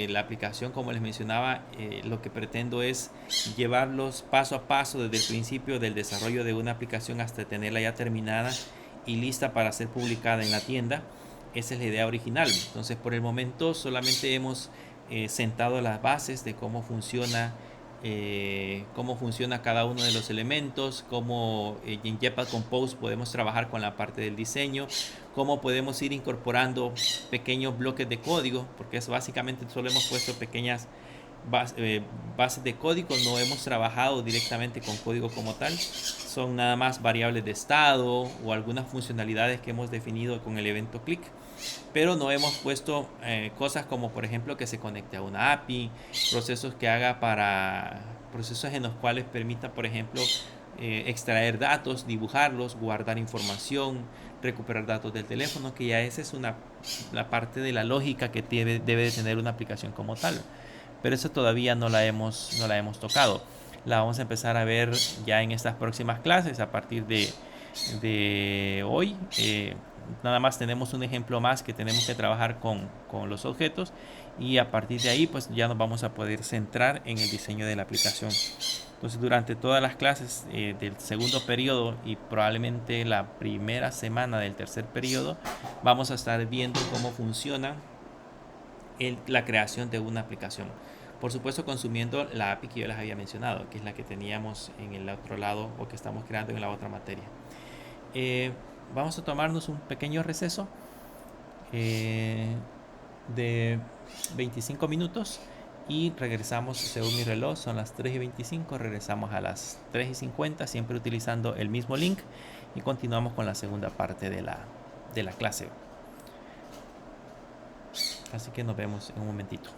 A: La aplicación, como les mencionaba, lo que pretendo es llevarlos paso a paso desde el principio del desarrollo de una aplicación hasta tenerla ya terminada y lista para ser publicada en la tienda. Esa es la idea original. Entonces, por el momento solamente hemos sentado las bases de cómo funciona cada uno de los elementos, cómo en Jetpack Compose podemos trabajar con la parte del diseño, cómo podemos ir incorporando pequeños bloques de código, porque es básicamente solo hemos puesto pequeñas bases de código, no hemos trabajado directamente con código como tal, son nada más variables de estado o algunas funcionalidades que hemos definido con el evento click, pero no hemos puesto cosas como por ejemplo que se conecte a una API, procesos que haga para procesos en los cuales permita por ejemplo extraer datos, dibujarlos, guardar información, recuperar datos del teléfono, que ya esa es la parte de la lógica que debe de tener una aplicación como tal, pero eso todavía no la hemos tocado. La vamos a empezar a ver ya en estas próximas clases a partir de hoy. Nada más tenemos un ejemplo más que tenemos que trabajar con los objetos, y a partir de ahí pues ya nos vamos a poder centrar en el diseño de la aplicación. Entonces durante todas las clases del segundo periodo y probablemente la primera semana del tercer periodo vamos a estar viendo cómo funciona la creación de una aplicación. Por supuesto consumiendo la API que yo les había mencionado, que es la que teníamos en el otro lado o que estamos creando en la otra materia. Vamos a tomarnos un pequeño receso de 25 minutos y regresamos, según mi reloj son las 3:25, regresamos a las 3:50, siempre utilizando el mismo link, y continuamos con la segunda parte de la clase. Así que nos vemos en un momentito.